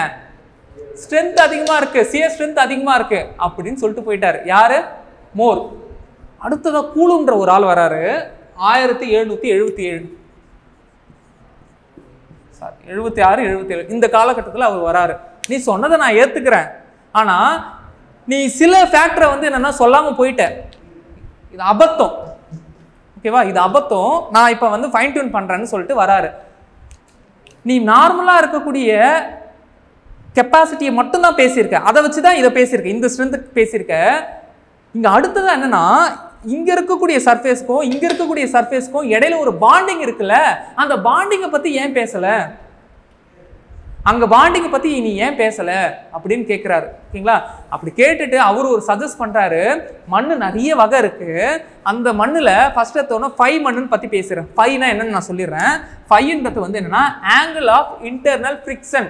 ஸ்ட்ரென்த் அதிகமாக இருக்குது, சியர் ஸ்ட்ரென்த் அதிகமாக இருக்குது அப்படின்னு சொல்லிட்டு போயிட்டார். யார்? மோர். அடுத்ததாக கூலுன்ற ஒரு ஆள் வராரு. 1777 76 77 இந்த காலகட்டத்தில் அவர் வராரு. நீ சொன்னதை நான் ஏற்றுக்கிறேன், ஆனால் நீ சில ஃபேக்டரை வந்து என்னென்னா சொல்லாமல் போயிட்ட, இது அபத்தம். ஓகேவா? இது அபத்தம், நான் இப்போ வந்து ஃபைன் டியூன் பண்ணுறேன்னு சொல்லிட்டு வராரு. நீ நார்மலாக இருக்கக்கூடிய கெப்பாசிட்டியை மட்டும்தான் பேசியிருக்க, அதை வச்சு தான் இதை பேசியிருக்க, இந்த ஸ்ட்ரென்த்துக்கு பேசியிருக்க. இங்கே அடுத்ததான் என்னன்னா, இங்கே இருக்கக்கூடிய சர்ஃபேஸ்க்கும் இங்கே இருக்கக்கூடிய சர்ஃபேஸ்க்கும் இடையில ஒரு பாண்டிங் இருக்குல்ல, அந்த பாண்டிங்கை பற்றி ஏன் பேசலை? அங்கே பாண்டிங்கை பற்றி நீ ஏன் பேசலை அப்படின்னு கேட்குறாரு. ஓகேங்களா? அப்படி கேட்டுட்டு அவர் ஒரு சஜஸ்ட் பண்ணுறாரு. மண் நிறைய வகை இருக்குது, அந்த மண்ணில் ஃபர்ஸ்ட் எடுத்தோன்னா 5 மண்ணுன்னு பற்றி பேசுகிறேன். 5னா என்னன்னு நான் சொல்லிடுறேன். 5ன்றது வந்து என்னன்னா ஆங்கிள் ஆஃப் இன்டர்னல் ஃப்ரிக்ஷன்.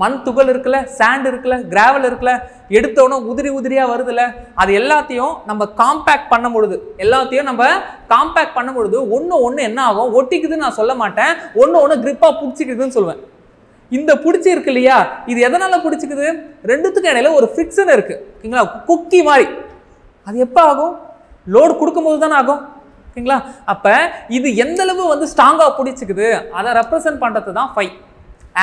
மண் துகள் இருக்குல்ல, சாண்ட் இருக்குல்ல, கிராவல் இருக்குல்ல, எடுத்தோன்னா உதிரி உதிரியாக வருதுல்ல, அது எல்லாத்தையும் நம்ம காம்பேக்ட் பண்ணும் பொழுது ஒன்று என்ன ஆகும், ஒட்டிக்குதுன்னு நான் சொல்ல மாட்டேன், ஒன்று கிரிப்பாக பிடிச்சிக்குதுன்னு சொல்லுவேன். இந்த பிடிச்சி இருக்கு இல்லையா, இது எதனால் பிடிச்சிக்குது? ரெண்டுத்துக்கும் இடையில ஒரு ஃப்ரிக்ஷன் இருக்குது. ஓகேங்களா? குக்கி மாதிரி. அது எப்போ ஆகும்? லோடு கொடுக்கும்போது தானே ஆகும். ஓகேங்களா? அப்போ இது எந்தளவு வந்து ஸ்ட்ராங்காக பிடிச்சிக்குது அதை ரெப்ரசன்ட் பண்ணுறது தான் 5,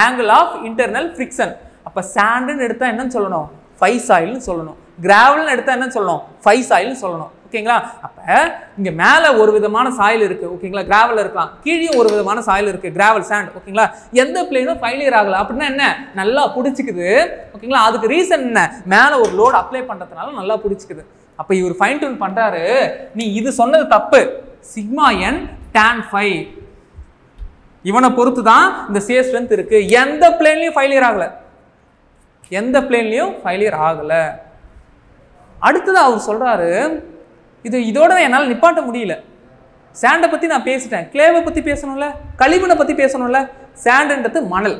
ஆங்கிள் ஆஃப் இன்டர்னல் ஃப்ரிக்ஷன். அப்போ சாண்டுன்னு எடுத்தால் என்னன்னு சொல்லணும்? 5 சாயில்னு சொல்லணும். கிராவல்னு எடுத்தால் என்னன்னு சொல்லணும்? 5 சாயில்னு சொல்லணும். ஓகேங்களா? அப்போ இங்கே மேலே ஒரு விதமான சாயில் இருக்குது. ஓகேங்களா? கிராவல் இருக்கலாம், கீழே ஒரு விதமான சாயில் இருக்குது, கிராவல் சாண்ட். ஓகேங்களா? எந்த பிளேனும் ஃபெயிலியர் ஆகலை அப்படின்னா என்ன? நல்லா பிடிச்சிக்குது. ஓகேங்களா? அதுக்கு ரீசன் என்ன? மேலே ஒரு லோடு அப்ளை பண்ணுறதுனால நல்லா பிடிச்சிக்குது. அப்போ இவர் ஃபைன் டியூன் பண்ணுறாரு, நீ இது சொன்னது தப்பு, சிக்மா n tan phi இவனை பொறுத்து தான் இந்த சியர் ஸ்ட்ரென்த் இருக்கு. எந்த பிளேன்லையும் ஃபெயிலியர் ஆகலை, எந்த பிளேன்லையும் ஃபெயிலியர் ஆகலை. அடுத்தது அவர் சொல்றாரு, இதோட என்னால் நிப்பாட்ட முடியல. சாண்டை பற்றி நான் பேசிட்டேன், கிளேவை பற்றி பேசணும்ல, களிமண்ணை பற்றி பேசணும்ல. சாண்டுன்றது மணல்,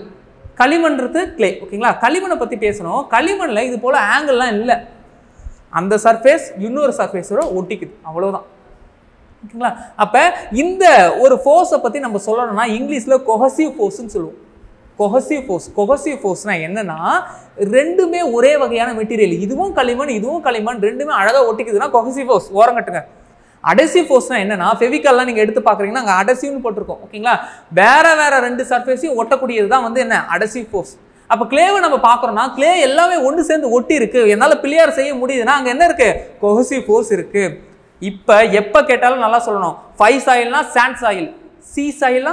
களிமண்றது கிளே. ஓகேங்களா? களிமண்ணை பற்றி பேசணும். களிமண்ணில் இது போல் ஆங்கிள்லாம் இல்லை, அந்த சர்ஃபேஸ் இன்னொரு சர்ஃபேஸோட ஒட்டிக்குது, அவ்வளோதான். ஓகேங்களா? அப்போ இந்த ஒரு ஃபோர்ஸை பற்றி நம்ம சொல்லணும்னா இங்கிலீஷில் கொஹசிவ் ஃபோர்ஸ்ன்னு சொல்லுவோம். கொஹசிவ் ஃபோர்ஸ்னால் என்னன்னா, ரெண்டுமே ஒரே வகையான மெட்டீரியல், இதுவும் களிமண் ரெண்டுமே அழகாக ஒட்டிக்குதுன்னா கொஹசிவ் ஃபோர்ஸ். ஓரங்கட்டுங்க. அடசிவ் ஃபோர்ஸ்னால் என்னன்னா, ஃபெவிகால்லாம் நீங்கள் எடுத்து பார்க்குறீங்கன்னா அங்கே அடசிவ்னு போட்டிருக்கோம். ஓகேங்களா? வேற 2 சர்ஃபேஸையும் ஒட்டக்கூடியது தான் வந்து என்ன? Adhesive force. அப்போ கிளேவை நம்ம பார்க்குறோம்னா, கிளே எல்லாமே ஒன்று சேர்ந்து ஒட்டி இருக்கு, என்னால் பிள்ளையார் செய்ய முடியுதுன்னா அங்கே என்ன இருக்கு? கொஹசிவ் ஃபோர்ஸ் இருக்கு. இப்போ எப்போ கேட்டாலும் நல்லா சொல்லணும். 5 சாயில்னா சாண்ட் சாயில், சி சாயில்னா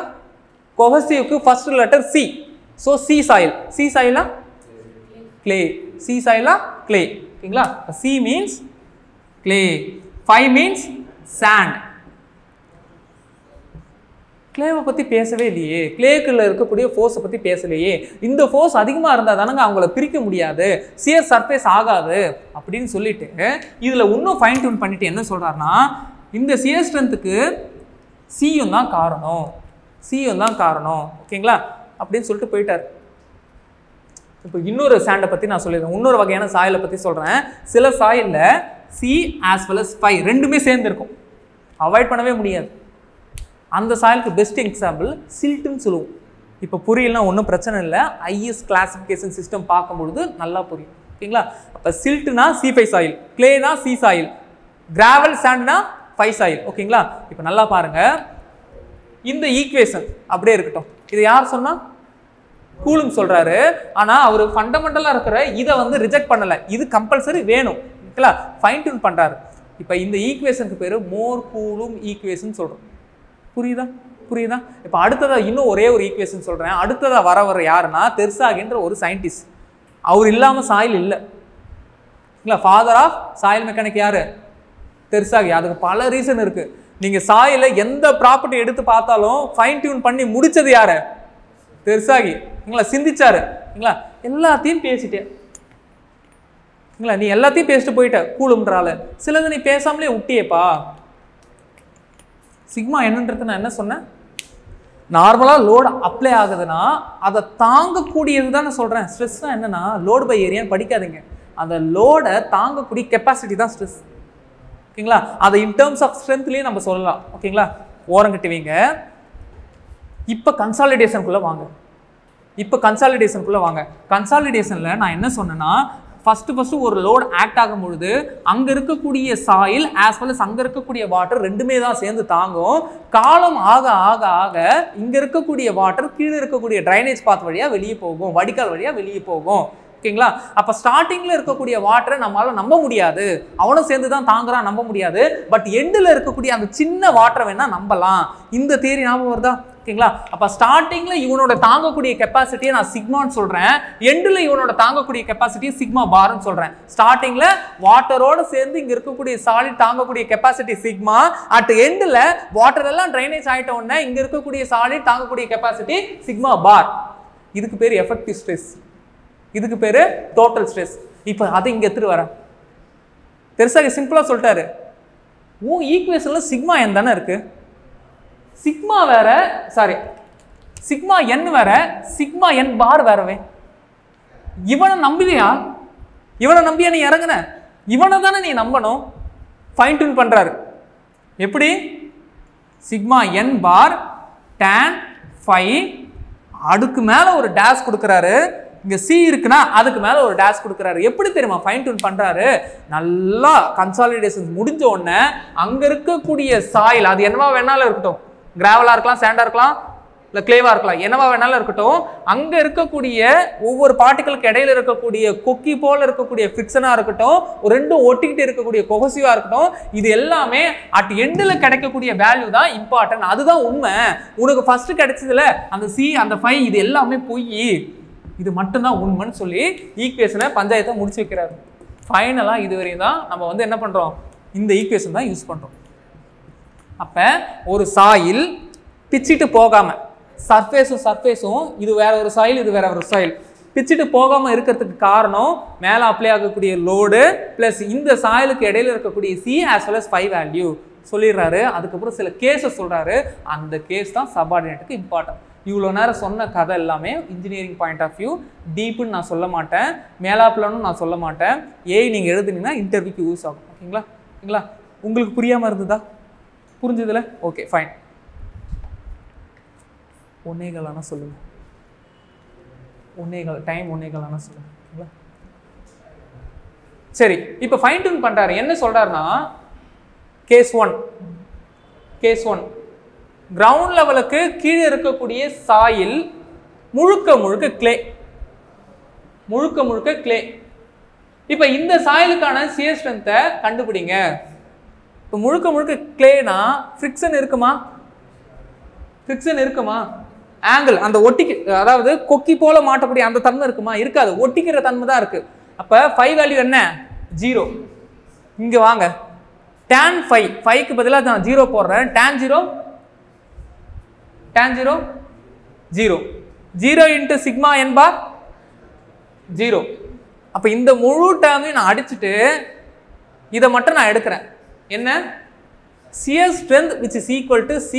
கொஹசிவ்க்கு first letter C. So C சாயில்னா கிளே, சி சாயில்னா கிளே. ஓகேங்களா? C means clay, 5 means sand. கிளேவை பற்றி பேசவே இல்லையே, கிளேக்குள்ள இருக்கக்கூடிய ஃபோர்ஸை பற்றி பேசலையே. இந்த ஃபோர்ஸ் அதிகமாக இருந்தால் தானங்க அவங்கள பிரிக்க முடியாது, சியர் சர்ஃபேஸ் ஆகாது அப்படின்னு சொல்லிட்டு இதில் இன்னும் ஃபைன் டியூன் பண்ணிட்டு என்ன சொல்கிறாருன்னா, இந்த சியர் ஸ்ட்ரென்த்துக்கு சியும் தான் காரணம். ஓகேங்களா? அப்படின்னு சொல்லிட்டு போயிட்டார். இப்போ இன்னொரு சாண்டை பற்றி நான் சொல்லிடுறேன், இன்னொரு வகையான சாயிலை பற்றி சொல்கிறேன். சில சாயிலில் சி ஆஸ் வெல் அஸ் 5 ரெண்டுமே சேர்ந்துருக்கும், அவாய்ட் பண்ணவே முடியாது. அந்த சாயிலுக்கு பெஸ்ட் எக்ஸாம்பிள் சில்ட்டுன்னு சொல்லுவோம். இப்போ புரியலனா ஒன்றும் பிரச்சனை இல்லை, ஐஎஸ் கிளாசிஃபிகேஷன் சிஸ்டம் பார்க்கும்பொழுது நல்லா புரியும். ஓகேங்களா? அப்போ சில்ட்டுனா C5 சாயில், கிளேனா சி சாயில், கிராவல் சாண்ட்னா 5 சாயில். ஓகேங்களா? இப்போ நல்லா பாருங்க, இந்த ஈக்குவேஷன் அப்படியே இருக்கட்டும். இது யார் சொன்னா? கூலும் சொல்றாரு. ஆனா அவர் ஃபண்டமெண்டலா இருக்கிற இதை வந்து ரிஜெக்ட் பண்ணல, இது கம்பல்சரி வேணும். ஓகேங்களா? ஃபைன் டியூன் பண்றாரு. இப்போ இந்த ஈக்குவேஷனுக்கு பேரு மோர் கூலும் ஈக்குவேஷன் சொல்றோம். புரியுதா? புரியுதா? இப்போ அடுத்ததா இன்னும் ஒரே ஒரு ஈக்குவேஷன் சொல்றேன். அடுத்ததா வர யாருன்னா தெர்சாகின்ற ஒரு சயின்டிஸ்ட். அவர் இல்லாம சாயில் இல்லை. ஃபாதர் ஆஃப் சாயில் மெக்கானிக் யாரு? தெர்சாகி. அதுக்கு பல ரீசன் இருக்கு. நீங்க சாயில எந்த ப்ராப்பர்ட்டி எடுத்து பார்த்தாலும் ஃபைன் டியூன் பண்ணி முடிச்சது யாரு? தெர்சாகி. சிந்திச்சாரு. எல்லாத்தையும் பேசிட்டே, நீ எல்லாத்தையும் பேசிட்டு போயிட்ட கூலும்ன்றால, சிலது நீ பேசாமலே விட்டியேப்பா. சிக்மா என்னன்றது நான் என்ன சொன்னேன்? நார்மலா லோடு அப்ளை ஆகுதுன்னா அதை தாங்கக்கூடியது தான் நான் சொல்றேன். ஸ்ட்ரெஸ்னா என்னன்னா லோடு பை ஏரியான்னு படிக்காதீங்க. அந்த லோடை தாங்கக்கூடிய கெப்பாசிட்டி தான் ஸ்ட்ரெஸ். ஓகேங்களா? அதை இன் டேர்ம்ஸ் ஆஃப் ஸ்ட்ரென்த்லயே நம்ம சொல்லலாம். ஓகேங்களா? ஓரங்கட்டுவீங்க. இப்போ கன்சாலிடேஷனுக்குள்ள வாங்க. கன்சாலிடேஷன்ல நான் என்ன சொன்னேன்னா, ஃபர்ஸ்ட் ஒரு லோட் ஆக்ட் ஆகும் பொழுது அங்க இருக்கக்கூடிய சாயில் ஆஸ் வெல் அஸ் அங்க இருக்கக்கூடிய வாட்டர் ரெண்டுமே தான் சேர்ந்து தாங்கும். காலம் ஆக ஆக ஆக இங்க இருக்கக்கூடிய வாட்டர் கீழே இருக்கக்கூடிய ட்ரைனேஜ் பாத் வழியா வெளியே போகும், வடிகால் வழியா வெளியே போகும். ஓகேங்களா? அப்ப ஸ்டார்டிங்ல இருக்கக்கூடிய வாட்டரை நம்மளால நம்ப முடியாது, அவனும் சேர்ந்து தான் தாங்குறான், நம்ப முடியாது. பட் எண்டில் இருக்கக்கூடிய அந்த சின்ன வாட்டரை வேணா நம்பலாம். இந்த தியரி ஞாபகம் வருதா? ஓகேங்களா? அப்ப ஸ்டார்டிங்ல இவனோட தாங்கக்கூடிய கெப்பாசிட்டியை நான் சிக்மான்னு சொல்றேன், எண்டில் இவனோட தாங்கக்கூடிய கெப்பாசிட்டியை சிக்மா பார்னு சொல்றேன். ஸ்டார்டிங்ல வாட்டரோட சேர்ந்து இங்க இருக்கக்கூடிய சாலிட் தாங்கக்கூடிய கெப்பாசிட்டி சிக்மா, அட் எண்டில் வாட்டர் எல்லாம் ட்ரைனேஜ் ஆயிட்ட உடனே இங்க இருக்கக்கூடிய சாலிட் தாங்கக்கூடிய கெப்பாசிட்டி சிக்மா பார். இதுக்கு பேர் எஃபெக்டிவ் ஸ்ட்ரெஸ், இதுக்கு பேரு டோட்டல் ஸ்ட்ரெஸ். இப்போ அதை இங்க எடுத்துட்டு வரேன். தெர்சாகி சிம்பிளா சொல்லிட்டாரு, உன் ஈக்குவேஷன்ல சிக்மா என் தானே இருக்கு, சிக்மா வேற, சாரி சிக்மா என் வேற, சிக்மா என் பார் வேறவே. இவனை நம்பியா? இவனை நம்பியா நீ இறங்குன? இவனை தானே நீ நம்பணும். ஃபைன் டியூன் பண்றாரு. எப்படி? சிக்மா என் பார் tan phi, அதுக்கு மேல ஒரு டேஷ் கொடுக்குறாரு. இங்க சி இருக்குன்னா அதுக்கு மேல ஒரு டேஷ் கொடுக்குறாரு. எப்படி தெரியுமா ஃபைன் டியூன் பண்றாரு? நல்லா கன்சாலிடேஷன் முடிஞ்ச உடனே அங்க இருக்கக்கூடிய சாயில், அது என்னவா வேணாலும் இருக்கட்டும், கிராவலா இருக்கலாம், சாண்டா இருக்கலாம், இல்லை கிளேவா இருக்கலாம், என்னவா வேணாலும் இருக்கட்டும், அங்க இருக்கக்கூடிய ஒவ்வொரு பார்ட்டிகளுக்கு இடையில இருக்கக்கூடிய கொக்கி போல இருக்கக்கூடிய ஃபிக்ஷனா இருக்கட்டும், ஒரு ரெண்டும் ஒட்டிக்கிட்டு இருக்கக்கூடிய கொஹசிவா இருக்கட்டும், இது எல்லாமே அட் எண்டில் கிடைக்கக்கூடிய வேல்யூ தான் இம்பார்ட்டன்ட். அதுதான் உண்மை. உனக்கு ஃபர்ஸ்ட் கிடைச்சதுல அந்த சி அந்த ஃபை இது எல்லாமே பொய், இது மட்டும்தான் உண்மைன்னு சொல்லி ஈக்குவேஷனை பஞ்சாயத்தை முடிச்சு வைக்கிறாரு. ஃபைனலா இதுவரையும் தான் நம்ம வந்து என்ன பண்றோம்? இந்த ஈக்குவேஷன் தான் யூஸ் பண்றோம். அப்ப ஒரு சாயில் பிச்சிட்டு போகாம, சர்ஃபேஸும் இது வேற ஒரு சாயில், இது வேற ஒரு சாயில், பிச்சிட்டு போகாம இருக்கிறதுக்கு காரணம் மேலே அப்ளை ஆகக்கூடிய லோடு பிளஸ் இந்த சாயிலுக்கு இடையில இருக்கக்கூடிய C as well as 5 value சொல்லிடுறாரு. அதுக்கப்புறம் சில கேஸை சொல்றாரு. அந்த கேஸ் தான் சபார்டினேட்டுக்கு இம்பார்ட்டன்ட். இவ்வளோ நேரம் சொன்ன கதை எல்லாமே இன்ஜினியரிங் பாயிண்ட் ஆஃப் வியூ, டீப்புன்னு நான் சொல்ல மாட்டேன், மேலாப்லன்னு நான் சொல்ல மாட்டேன். நீங்கள் எழுதுனீங்கன்னா இன்டர்வியூக்கு யூஸ் ஆகும். ஓகேங்களா? உங்களுக்கு புரியாமல் இருந்ததா? புரிஞ்சதுல? Okay fine. ஒன்னேகால் சொல்லுங்க, டைம் ஒன்னேகால் சொல்லுங்க. ஓகேங்களா? சரி, இப்போ ஃபைன் டியூன் பண்றாரு. என்ன சொல்றாருன்னா, கேஸ் ஒன் கிரவுண்ட் லெவலுக்கு கீழே இருக்கக்கூடிய சாயில் முழுக்க கிளே. இப்போ இந்த சாயிலுக்கான சியர் ஸ்ட்ரென்த்தை கண்டுபிடிங்க. இப்போ முழுக்க கிளேனா ஃப்ரிக்ஷன் இருக்குமா? ஆங்கிள் அந்த ஒட்டிக்கு, அதாவது கொக்கி போல மாட்டக்கூடிய அந்த தன்மை இருக்குமா? இருக்காது. ஒட்டிக்கிற தன்மை தான் இருக்கு. அப்ப 5 வேல்யூ என்ன? 0. இங்க வாங்க, tan 5க்கு பதிலாக நான் 0 போடுறேன். tan 0 0 இன்ட்டு சிக்மா என் பார் 0. அப்ப இந்த முழு டேர்மையும் நான் அடிச்சுட்டு இதை மட்டும் நான் எடுக்கிறேன். என்ன? shear strength which is equal to C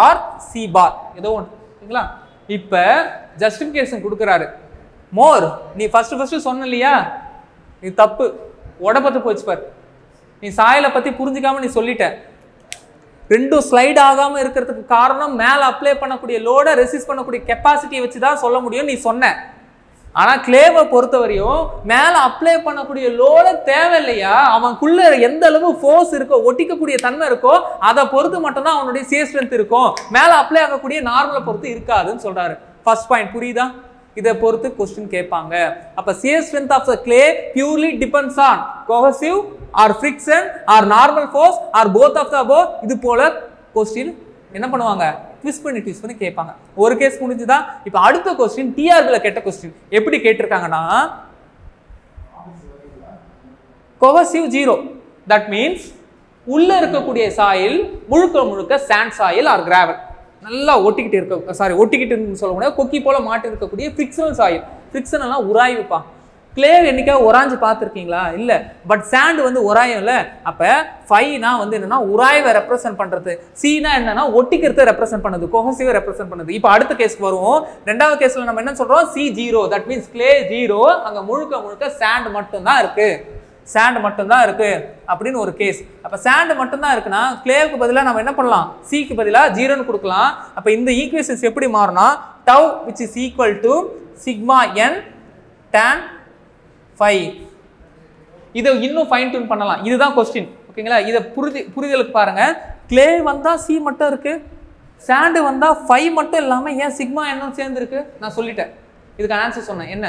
or C bar, ஏதோ ஒன்று. சரிங்களா? இப்போ ஜஸ்டிஃபிகேஷன் கொடுக்குறாரு. மோர், நீ ஃபர்ஸ்ட் சொன்ன இல்லையா, இது தப்பு, உடம்பத்து போச்சு பார். நீ சாயலை பற்றி புரிஞ்சிக்காம நீ சொல்லிட்ட. ரெண்டும் ஸ்லைட் ஆகாமல் இருக்கிறதுக்கு காரணம் மேலே அப்ளை பண்ணக்கூடிய லோடை ரெசிஸ்ட் பண்ணக்கூடிய கெப்பாசிட்டியை வச்சு தான் சொல்ல முடியும் நீ சொன்ன. ஆனா கிளேவை பொறுத்தவரையும் மேல அப்ளை பண்ணக்கூடிய லோட தேவையில்லையா, அவனுக்குள்ள எந்த அளவு ஃபோர்ஸ் இருக்கோ, ஒட்டிக்கக்கூடிய தன்மை இருக்கோ, அதை பொறுத்து மட்டும்தான் அவனுடைய சியர் ஸ்ட்ரென்த் இருக்கும். மேல அப்ளை ஆகக்கூடிய நார்மலை பொறுத்து இருக்காதுன்னு சொல்றாரு. ஃபர்ஸ்ட் பாயிண்ட் புரியுதா? இதை பொறுத்து கொஸ்டின் கேட்பாங்க. அப்ப shear strength of the clay purely depends on cohesive or friction or normal force or both of the above. இது போல கொஸ்டின் என்ன பண்ணுவாங்க, ட்விஸ்ட் பண்ணி கேட்பாங்க. ஒரு கேஸ் முடிஞ்சுதா? இப்போ அடுத்த கொஸ்டின் டிஆர்பில கேட்ட கொஸ்டின் எப்படி கேட்டிருக்காங்கன்னா, கோஹசிவ் 0, தட் மீன்ஸ் உள்ள இருக்கக்கூடிய சாயில் முழுக்க சாண்ட் சாயில் ஆர் கிராவல், நல்லா ஒட்டிக்கிட்டு இருக்க, ஒட்டிக்கிட்டு சொல்ல முடியாது, கொக்கி போல மாட்டி இருக்கக்கூடிய ஃப்ரிக்ஷனல் சாயில். ஃப்ரிக்ஷன் எல்லாம் உராய்வுப்பா. கிளே என்னைக்காவது உராஞ்சு பார்த்துருக்கீங்களா? இல்லை. பட் சாண்ட் வந்து உராயம் இல்லை. அப்போ ஃபைனா வந்து என்னன்னா உராய்வை ரெப்ரசென்ட் பண்றது, சீனா என்னன்னா ஒட்டிக்கிறத ரெப்ரசென்ட் பண்ணுது, கோஹசிவை ரெப்ரசென்ட் பண்ணுது. இப்போ அடுத்த கேஸ்க்கு வருவோம். ரெண்டாவது கேஸ்ல நம்ம என்ன சொல்றோம், C0, தட் மீன்ஸ் கிளே 0, அங்க முழுக்க சாண்ட் மட்டும்தான் இருக்கு, சாண்ட் மட்டும்தான் இருக்கு அப்படின்னு ஒரு கேஸ். அப்ப சாண்ட் மட்டும்தான் இருக்குன்னா கிளேவுக்கு பதிலாக நம்ம என்ன பண்ணலாம், சிக்கு பதிலாக 0ன்னு கொடுக்கலாம். அப்ப இந்த ஈக்குவேஷன்ஸ் எப்படி மாறும்னா tau which is equal to sigma n tan phi. இதை இன்னும் ஃபைன் டியூன் பண்ணலாம். இதுதான் கொஸ்டின். ஓகேங்களா? இதை புரிதலுக்கு பாருங்க. கிளே வந்தா சி மட்டும் இருக்கு, சாண்டு வந்தா ஃபை மட்டும் இல்லாம ஏன் சிக்மா என்ன சேர்ந்து இருக்கு நான் சொல்லிட்டேன். இதுக்கு ஆன்சர் சொன்னேன். என்ன,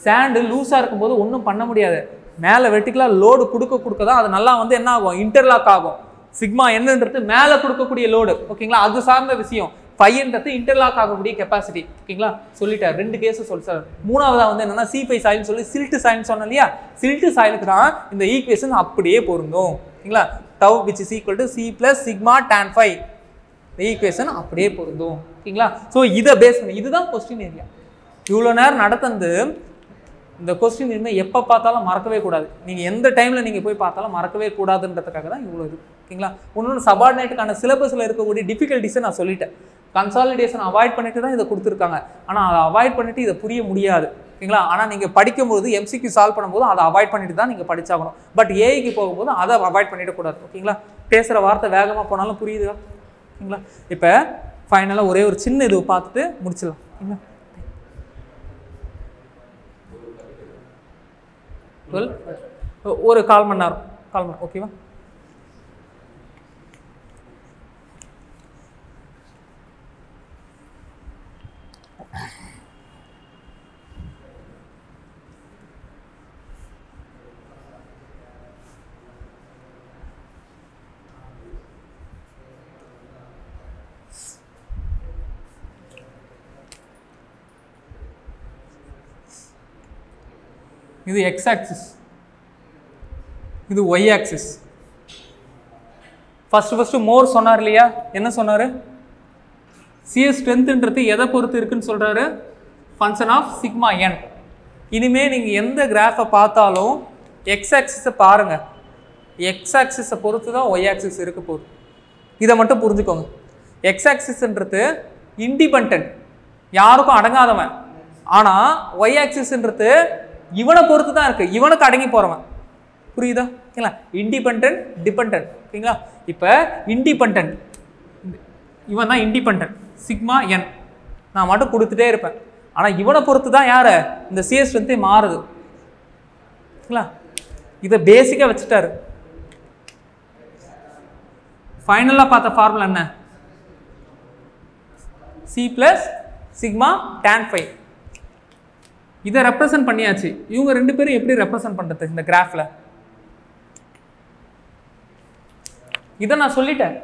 சாண்டு லூஸா இருக்கும்போது ஒன்றும் பண்ண முடியாது. மேலே வெர்டிகலா லோடு கொடுக்க தான் அது நல்லா வந்து என்ன ஆகும், இன்டர்லாக் ஆகும். சிக்மா என்னன்றது மேலே கொடுக்கக்கூடிய லோடு. ஓகேங்களா? அது சார்ந்த விஷயம். ஃபைன்றது இன்டர்லாக் ஆகக்கூடிய கெப்பாசிட்டி. ஓகேங்களா? சொல்லிட்டார். ரெண்டு கேஸ் சொல்லிட்டார். மூணாவதா வந்து என்னன்னா C5 சாயில் சொல்லி சில்ட் சாயில் சொன்னோம் இல்லையா, சில்ட் சாயிலுக்கு தான் இந்த ஈக்குவேஷன் அப்படியே பொருந்தும். ஓகேங்களா? tau which is equal to C plus sigma tan phi. இந்த ஈக்குவேஷன் அப்படியே பொருந்தும். ஓகேங்களா? ஸோ இதை பேஸ் பண்ணி இதுதான் கொஸ்டின் ஏரியா. இவ்வளோ நேரம் நடத்தந்து இந்த கொஸ்டின் இனிமேல் எப்போ பார்த்தாலும் மறக்கவே கூடாது. நீங்கள் எந்த டைமில் நீங்கள் போய் பார்த்தாலும் மறக்கவே கூடாதுன்றதுக்காக தான் இவ்வளோ இது. ஓகேங்களா? இன்னொன்று சபார்டினேட்டுக்கான சிலபஸில் இருக்கக்கூடிய டிஃபிகல்ட்டிஸை நான் சொல்லிட்டேன். கன்சாலிடேஷன் அவாய்ட் பண்ணிட்டு தான் இதை கொடுத்துருக்காங்க. ஆனால் அதை அவாய்ட் பண்ணிட்டு இதை புரிய முடியாது. ஓகேங்களா? ஆனால் நீங்கள் படிக்கும்போது MCQ சால்வ் பண்ணும்போது அதை அவாய்ட் பண்ணிட்டு தான் நீங்கள் படிச்சாகணும். பட் ஏஐக்கு போகும்போது அதை அவாய்ட் பண்ணிடக்கூடாது. ஓகேங்களா? பேசுகிற வார்த்தை வேகமாக போனாலும் புரியுதா? ஓகேங்களா? இப்போ ஃபைனலாக ஒரே ஒரு சின்ன இது பார்த்துட்டு முடிச்சிடலாம். ஓகேங்களா? 12 ஒரு கால் மணி நேரம். ஓகேவா? இது x ஆக்சிஸ், இது y ஆக்சிஸ். ஃபர்ஸ்ட் மோர் சொன்னார் இல்லையா? என்ன சொன்னாரு? சியர் ஸ்ட்ரென்த்ன்றது எதை பொறுத்து இருக்குன்னு சொல்றாரு, ஃபங்க்ஷன் ஆஃப் சிக்மா n. இனிமே நீங்க எந்த கிராஃபை பார்த்தாலும் x ஆக்சிஸை பாருங்க, x ஆக்சிஸை பொறுத்து தான் y ஆக்சிஸ் இருக்க போகுது. இதை மட்டும் புரிஞ்சுக்கோங்க. x ஆக்சிஸ்ன்றது இண்டிபெண்டன்ட், யாருக்கும் அடங்காதவன். ஆனா y ஆக்சிஸ்ன்றது இவனை பொறுத்து தான் இருக்கு, இவனுக்கு அடங்கி போறவன். புரியுதா? ஓகேங்களா? Independent dependent. ஓகேங்களா? இப்போ இண்டிபெண்டன்ட், இவன் தான் இண்டிபெண்டன்ட், சிக்மா n நான் மட்டும் கொடுத்துட்டே இருப்பேன். ஆனால் இவனை பொறுத்து தான் யாரு இந்த சியர் ஸ்ட்ரென்த்தே மாறுது. ஓகேங்களா? இதை பேசிக்காக வச்சுட்டாரு. ஃபைனலாக பார்த்த ஃபார்முலா என்ன? C plus sigma tan phi. இதை ரெப்ரசன்ட் பண்ணியாச்சு. இவங்க ரெண்டு பேரும் எப்படி ரெப்ரசன்ட் பண்றது இந்த கிராஃப்ல? இதை நான் சொல்லிட்டேன்.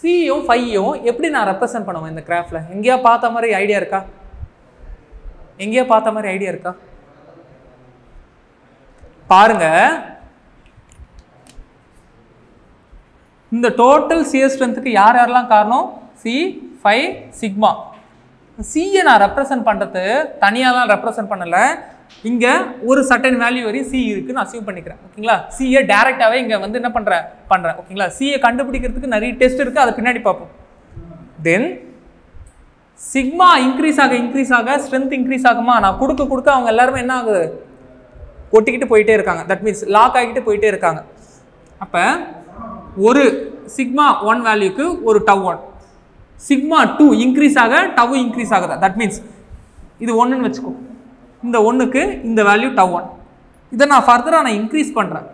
சியும் ஃபையும் எப்படி நான் ரெப்ரசன்ட் பண்ணுவேன் இந்த கிராஃப்ல? எங்கேயா பார்த்த மாதிரி ஐடியா இருக்கா? பாருங்க. இந்த டோட்டல் சியர் ஸ்ட்ரென்த்துக்கு யார் யாரெல்லாம் காரணம்? C, phi, sigma. சியை நான் ரெப்ரசன்ட் பண்ணுறது தனியாலாம் ரெப்ரசன்ட் பண்ணலை. இங்கே ஒரு சர்டன் வேல்யூ வரை சி இருக்குன்னு அசியூம் பண்ணிக்கிறேன். ஓகேங்களா? சியை டேரெக்டாகவே இங்கே வந்து என்ன பண்ணுறேன். ஓகேங்களா? சியை கண்டுபிடிக்கிறதுக்கு நிறைய டெஸ்ட் இருக்குது, அதை பின்னாடி பார்ப்போம். தென் சிக்மா இன்க்ரீஸ் ஆக ஸ்ட்ரென்த் இன்க்ரீஸ் ஆகுமா? நான் கொடுக்க அவங்க எல்லாருமே என்ன ஆகுது, ஒட்டிக்கிட்டு போயிட்டே இருக்காங்க. தட் மீன்ஸ் லாக் ஆகிட்டு போயிட்டே இருக்காங்க. அப்போ ஒரு சிக்மா 1 வேல்யூக்கு ஒரு tau 1, சிக்மா 2 இன்க்ரீஸ் ஆக டவ் இன்க்ரீஸ் ஆகுதா? தட் மீன்ஸ் இது 1ன்னு வச்சுக்கோ. இந்த 1க்கு இந்த வேல்யூ டவ் 1. இதை நான் ஃபர்தராக நான் இன்க்ரீஸ் பண்ணுறேன்.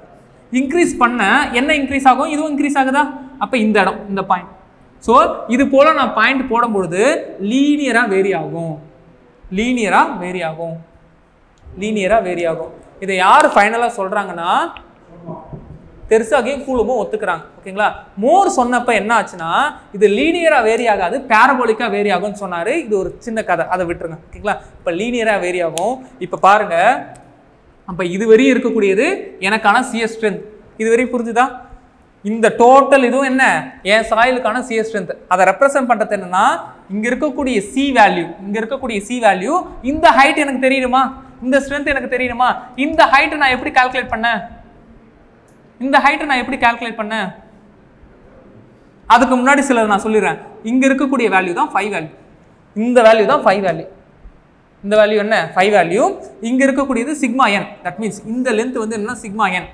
இன்க்ரீஸ் பண்ண என்ன இன்க்ரீஸ் ஆகும்? இதுவும் இன்க்ரீஸ் ஆகுதா? அப்போ இந்த இடம், இந்த பாயிண்ட். ஸோ இது போல் நான் பாயிண்ட் போடும்பொழுது லீனியராக வேரி ஆகும். லீனியராக வேரி ஆகும். லீனியராக வேரி ஆகும். இதை யார் ஃபைனலாக சொல்கிறாங்கன்னா தெர்சாகியும் கூலுமும் ஒத்துக்கிறாங்க. ஓகேங்களா? மோர் சொன்னப்போ என்ன ஆச்சுன்னா இது லீனியராக வேரி ஆகாது, பேரபோலிக்காக வேரி ஆகும்னு சொன்னார். இது ஒரு சின்ன கதை, அதை விட்டுருங்க. ஓகேங்களா? இப்போ லீனியராக வேரி ஆகும். இப்போ பாருங்க, அப்போ இதுவரையும் இருக்கக்கூடியது எனக்கான சிஎஸ் ஸ்ட்ரென்த். இதுவரையும் புரிஞ்சுதா? இந்த டோட்டல் இதுவும் என்ன என் சாயிலுக்கான சிஎஸ் ஸ்ட்ரென்த். அதை ரெப்ரசென்ட் பண்ணுறது என்னன்னா இங்கே இருக்கக்கூடிய சி வேல்யூ, இங்கே இருக்கக்கூடிய சி வேல்யூ, இந்த ஹைட் எனக்கு தெரியணுமா, இந்த ஸ்ட்ரென்த் எனக்கு தெரியணுமா, இந்த ஹைட்டை நான் எப்படி கால்குலேட் பண்ணேன், இந்த ஹைட்டை நான் எப்படி கால்குலேட் பண்ணேன்? அதுக்கு முன்னாடி சிலர் நான் சொல்லிடுறேன். இங்கே இருக்கக்கூடிய வேல்யூ தான் 5 வேல்யூ, இந்த வேல்யூ தான் 5 வேல்யூ. இந்த வேல்யூ என்ன 5 வேல்யூ. இங்கே இருக்கக்கூடியது சிக்மா என். தட் மீன்ஸ் இந்த லென்த் வந்து என்ன சிக்மா என்.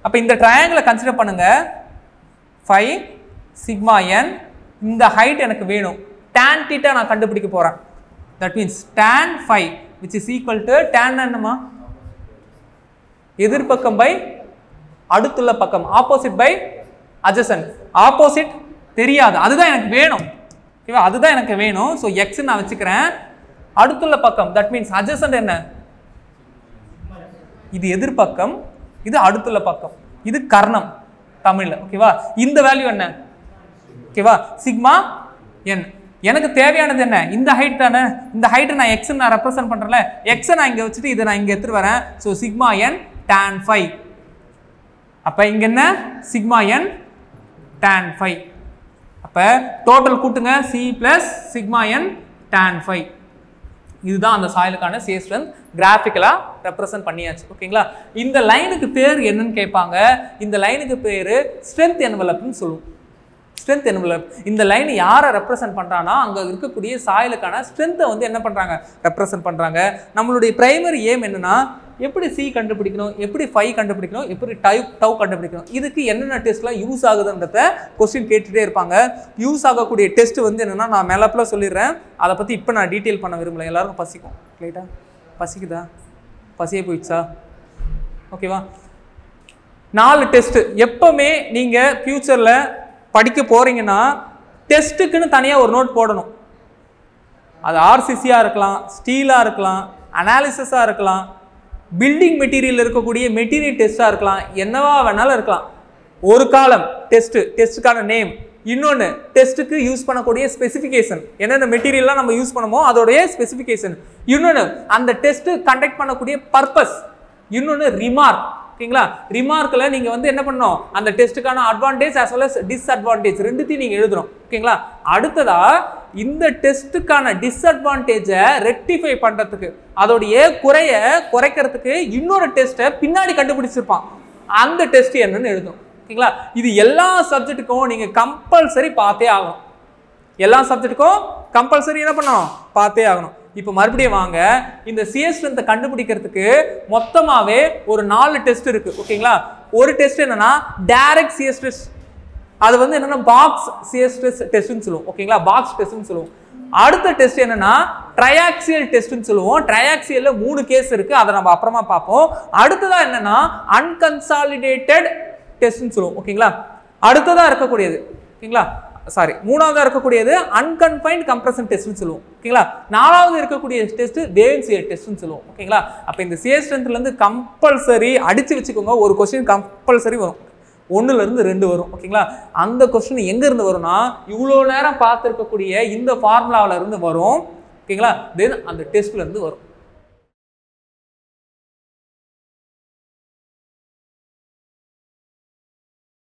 அப்போ இந்த ட்ரையாங்கிளை கன்சிடர் பண்ணுங்க. 5 சிக்மா என். இந்த ஹைட் எனக்கு வேணும். tan θ நான் கண்டுபிடிக்க போகிறேன். That means tan 5 which is equal to tan என்னமா எதிர்பக்கம் பை அடுத்துள்ள பக்கம், ஆப்போசிட் பை அட்ஜசன்ட். ஆப்போசிட் தெரியாது, அதுதான் எனக்கு வேணும். ஓகேவா? அதுதான் எனக்கு வேணும். ஸோ எக்ஸ் நான் வச்சுக்கிறேன். அடுத்துள்ள பக்கம் தட் மீன்ஸ் அட்ஜசன்ட் என்ன, இது எதிர்பக்கம், இது அடுத்துள்ள பக்கம், இது கர்ணம் தமிழ்ல. ஓகேவா? இந்த வேல்யூ என்ன? ஓகேவா? சிக்மா என். எனக்கு தேவையானது என்ன? இந்த ஹைட் தானே. இந்த ஹைட்டை நான் எக்ஸ் நான் ரெப்ரசென்ட் பண்றேன்ல, எக்ஸை நான் இங்க வச்சுட்டு இதை நான் இங்க எடுத்துட்டு வரேன். ஸோ சிக்மா என் tan 5. அப்ப இங்க என்ன சிக்மா என் tan 5. அப்ப டோட்டல் கூட்டுங்க, சி பிளஸ் சிக்மா என் tan 5. இதுதான் அந்த சாயிலுக்கான சிஎஸ் ஸ்ட்ரென்த். கிராஃபிக்கலா ரெப்ரசென்ட் பண்ணியாச்சு. ஓகேங்களா? இந்த லைனுக்கு பேர் என்னன்னு கேட்பாங்க. இந்த லைனுக்கு பேரு ஸ்ட்ரென்த் என்வலப்னு சொல்லுவோம். Strength envelope. இந்த லைன் யாரை ரெப்ரசென்ட் பண்றானா அங்க இருக்கக்கூடிய சாயிலுக்கான ஸ்ட்ரென்த்தை வந்து என்ன பண்றாங்க, ரெப்ரசென்ட் பண்றாங்க. நம்மளுடைய பிரைமரி எய்ம் என்னன்னா எப்படி சி கண்டுபிடிக்கணும், எப்படி 5 கண்டுபிடிக்கணும், எப்படி டவ் கண்டுபிடிக்கணும், இதுக்கு என்னென்ன டெஸ்ட்லாம் யூஸ் ஆகுதுன்றத கொஸ்டின் கேட்டுட்டே இருப்பாங்க. யூஸ் ஆகக்கூடிய டெஸ்ட் வந்து என்னன்னா நான் மேலப்பில் சொல்லிடுறேன். அதை பற்றி இப்போ நான் டீட்டெயில் பண்ண விரும்பல. எல்லாருக்கும் பசிக்கும். ரைட்டா? பசிக்குதா? பசியே போயிடுச்சா? ஓகேவா? 4 டெஸ்ட். எப்பவுமே நீங்கள் ஃபியூச்சரில் படிக்க போகிறீங்கன்னா டெஸ்ட்டுக்குன்னு தனியாக ஒரு நோட் போடணும். அது ஆர்சிசியாக இருக்கலாம், ஸ்டீலாக இருக்கலாம், அனாலிசிஸாக இருக்கலாம், பில்டிங் மெட்டீரியல் இருக்கக்கூடிய மெட்டீரியல் டெஸ்ட்டாக இருக்கலாம், என்னவா வேணாலும் இருக்கலாம். ஒரு காலம் டெஸ்ட்டுக்கான நேம், இன்னொன்று டெஸ்ட்டுக்கு யூஸ் பண்ணக்கூடிய ஸ்பெசிஃபிகேஷன், என்னென்ன மெட்டீரியல்லாம் நம்ம யூஸ் பண்ணமோ அதோடைய ஸ்பெசிஃபிகேஷன், இன்னொன்று அந்த டெஸ்ட்டு கண்டக்ட் பண்ணக்கூடிய பர்பஸ், இன்னொன்று ரிமார்க். ஓகேங்களா? ரிமார்க்கில் நீங்கள் வந்து என்ன பண்ணணும், அந்த டெஸ்ட்டுக்கான advantage as well as disadvantage ரெண்டுத்தையும் நீங்கள் எழுதணும். ஓகேங்களா? அடுத்ததா இந்த டெஸ்ட்டுக்கான டிஸ்அட்வான்டேஜை ரெக்டிஃபை பண்ணுறதுக்கு, அதோடைய குறைக்கிறதுக்கு இன்னொரு டெஸ்ட்டை பின்னாடி கண்டுபிடிச்சிருப்பான். அந்த டெஸ்ட் என்னன்னு எழுதணும். ஓகேங்களா? இது எல்லா சப்ஜெக்ட்டுக்கும் நீங்கள் கம்பல்சரி பார்த்தே ஆகணும். எல்லா சப்ஜெக்ட்டுக்கும் கம்பல்சரி என்ன பண்ணணும், பார்த்தே ஆகணும். இப்போ மறுபடியும் வாங்க, இந்த சிஎஸ் ஸ்ட்ரென்த்தை கண்டுபிடிக்கிறதுக்கு மொத்தமாகவே ஒரு 4 டெஸ்ட் இருக்கு. ஓகேங்களா? ஒரு டெஸ்ட் என்னன்னா டைரக்ட் சிஎஸ் டெஸ்ட். அது வந்து என்னன்னா பாக்ஸ் சிஎஸ் டெஸ்ட்னு சொல்லுவோம். ஓகேங்களா? பாக்ஸ் டெஸ்ட்னு சொல்லுவோம். அடுத்த டெஸ்ட் என்னன்னா ட்ரையாக்சியல் டெஸ்ட்னு சொல்லுவோம். ட்ரையாக்சியல்ல 3 கேஸ் இருக்கு, அதை நம்ம அப்புறமா பார்ப்போம். அடுத்ததா என்னன்னா அன்கன்சாலிடேட்டட் டெஸ்ட்னு சொல்லுவோம். ஓகேங்களா? அடுத்ததா இருக்கக்கூடியது, ஓகேங்களா, சாரி, மூணாவதா இருக்கக்கூடியது அன்கன்ஃபைன்ட் கம்ப்ரஷன் டெஸ்ட்னு சொல்லுவோம். ஓகேங்களா? நாலாவது இருக்கக்கூடிய டெஸ்ட் வேவன்சியர் டெஸ்ட்னு சொல்லுவோம். ஓகேங்களா? அப்போ இந்த சிஎஸ் ஸ்ட்ரென்த்ல இருந்து கம்பல்சரி அடிச்சு வச்சுக்கோங்க, ஒரு கொஸ்டின் கம்பல்சரி வரும், 1ல இருந்து 2 வரும். ஓகேங்களா? அந்த கொஸ்டின் எங்க இருந்து வரும்னா இவ்வளோ நேரம் பார்த்துருக்கக்கூடிய இந்த ஃபார்முலாவில இருந்து வரும். ஓகேங்களா? தென் அந்த டெஸ்ட்ல இருந்து வரும்.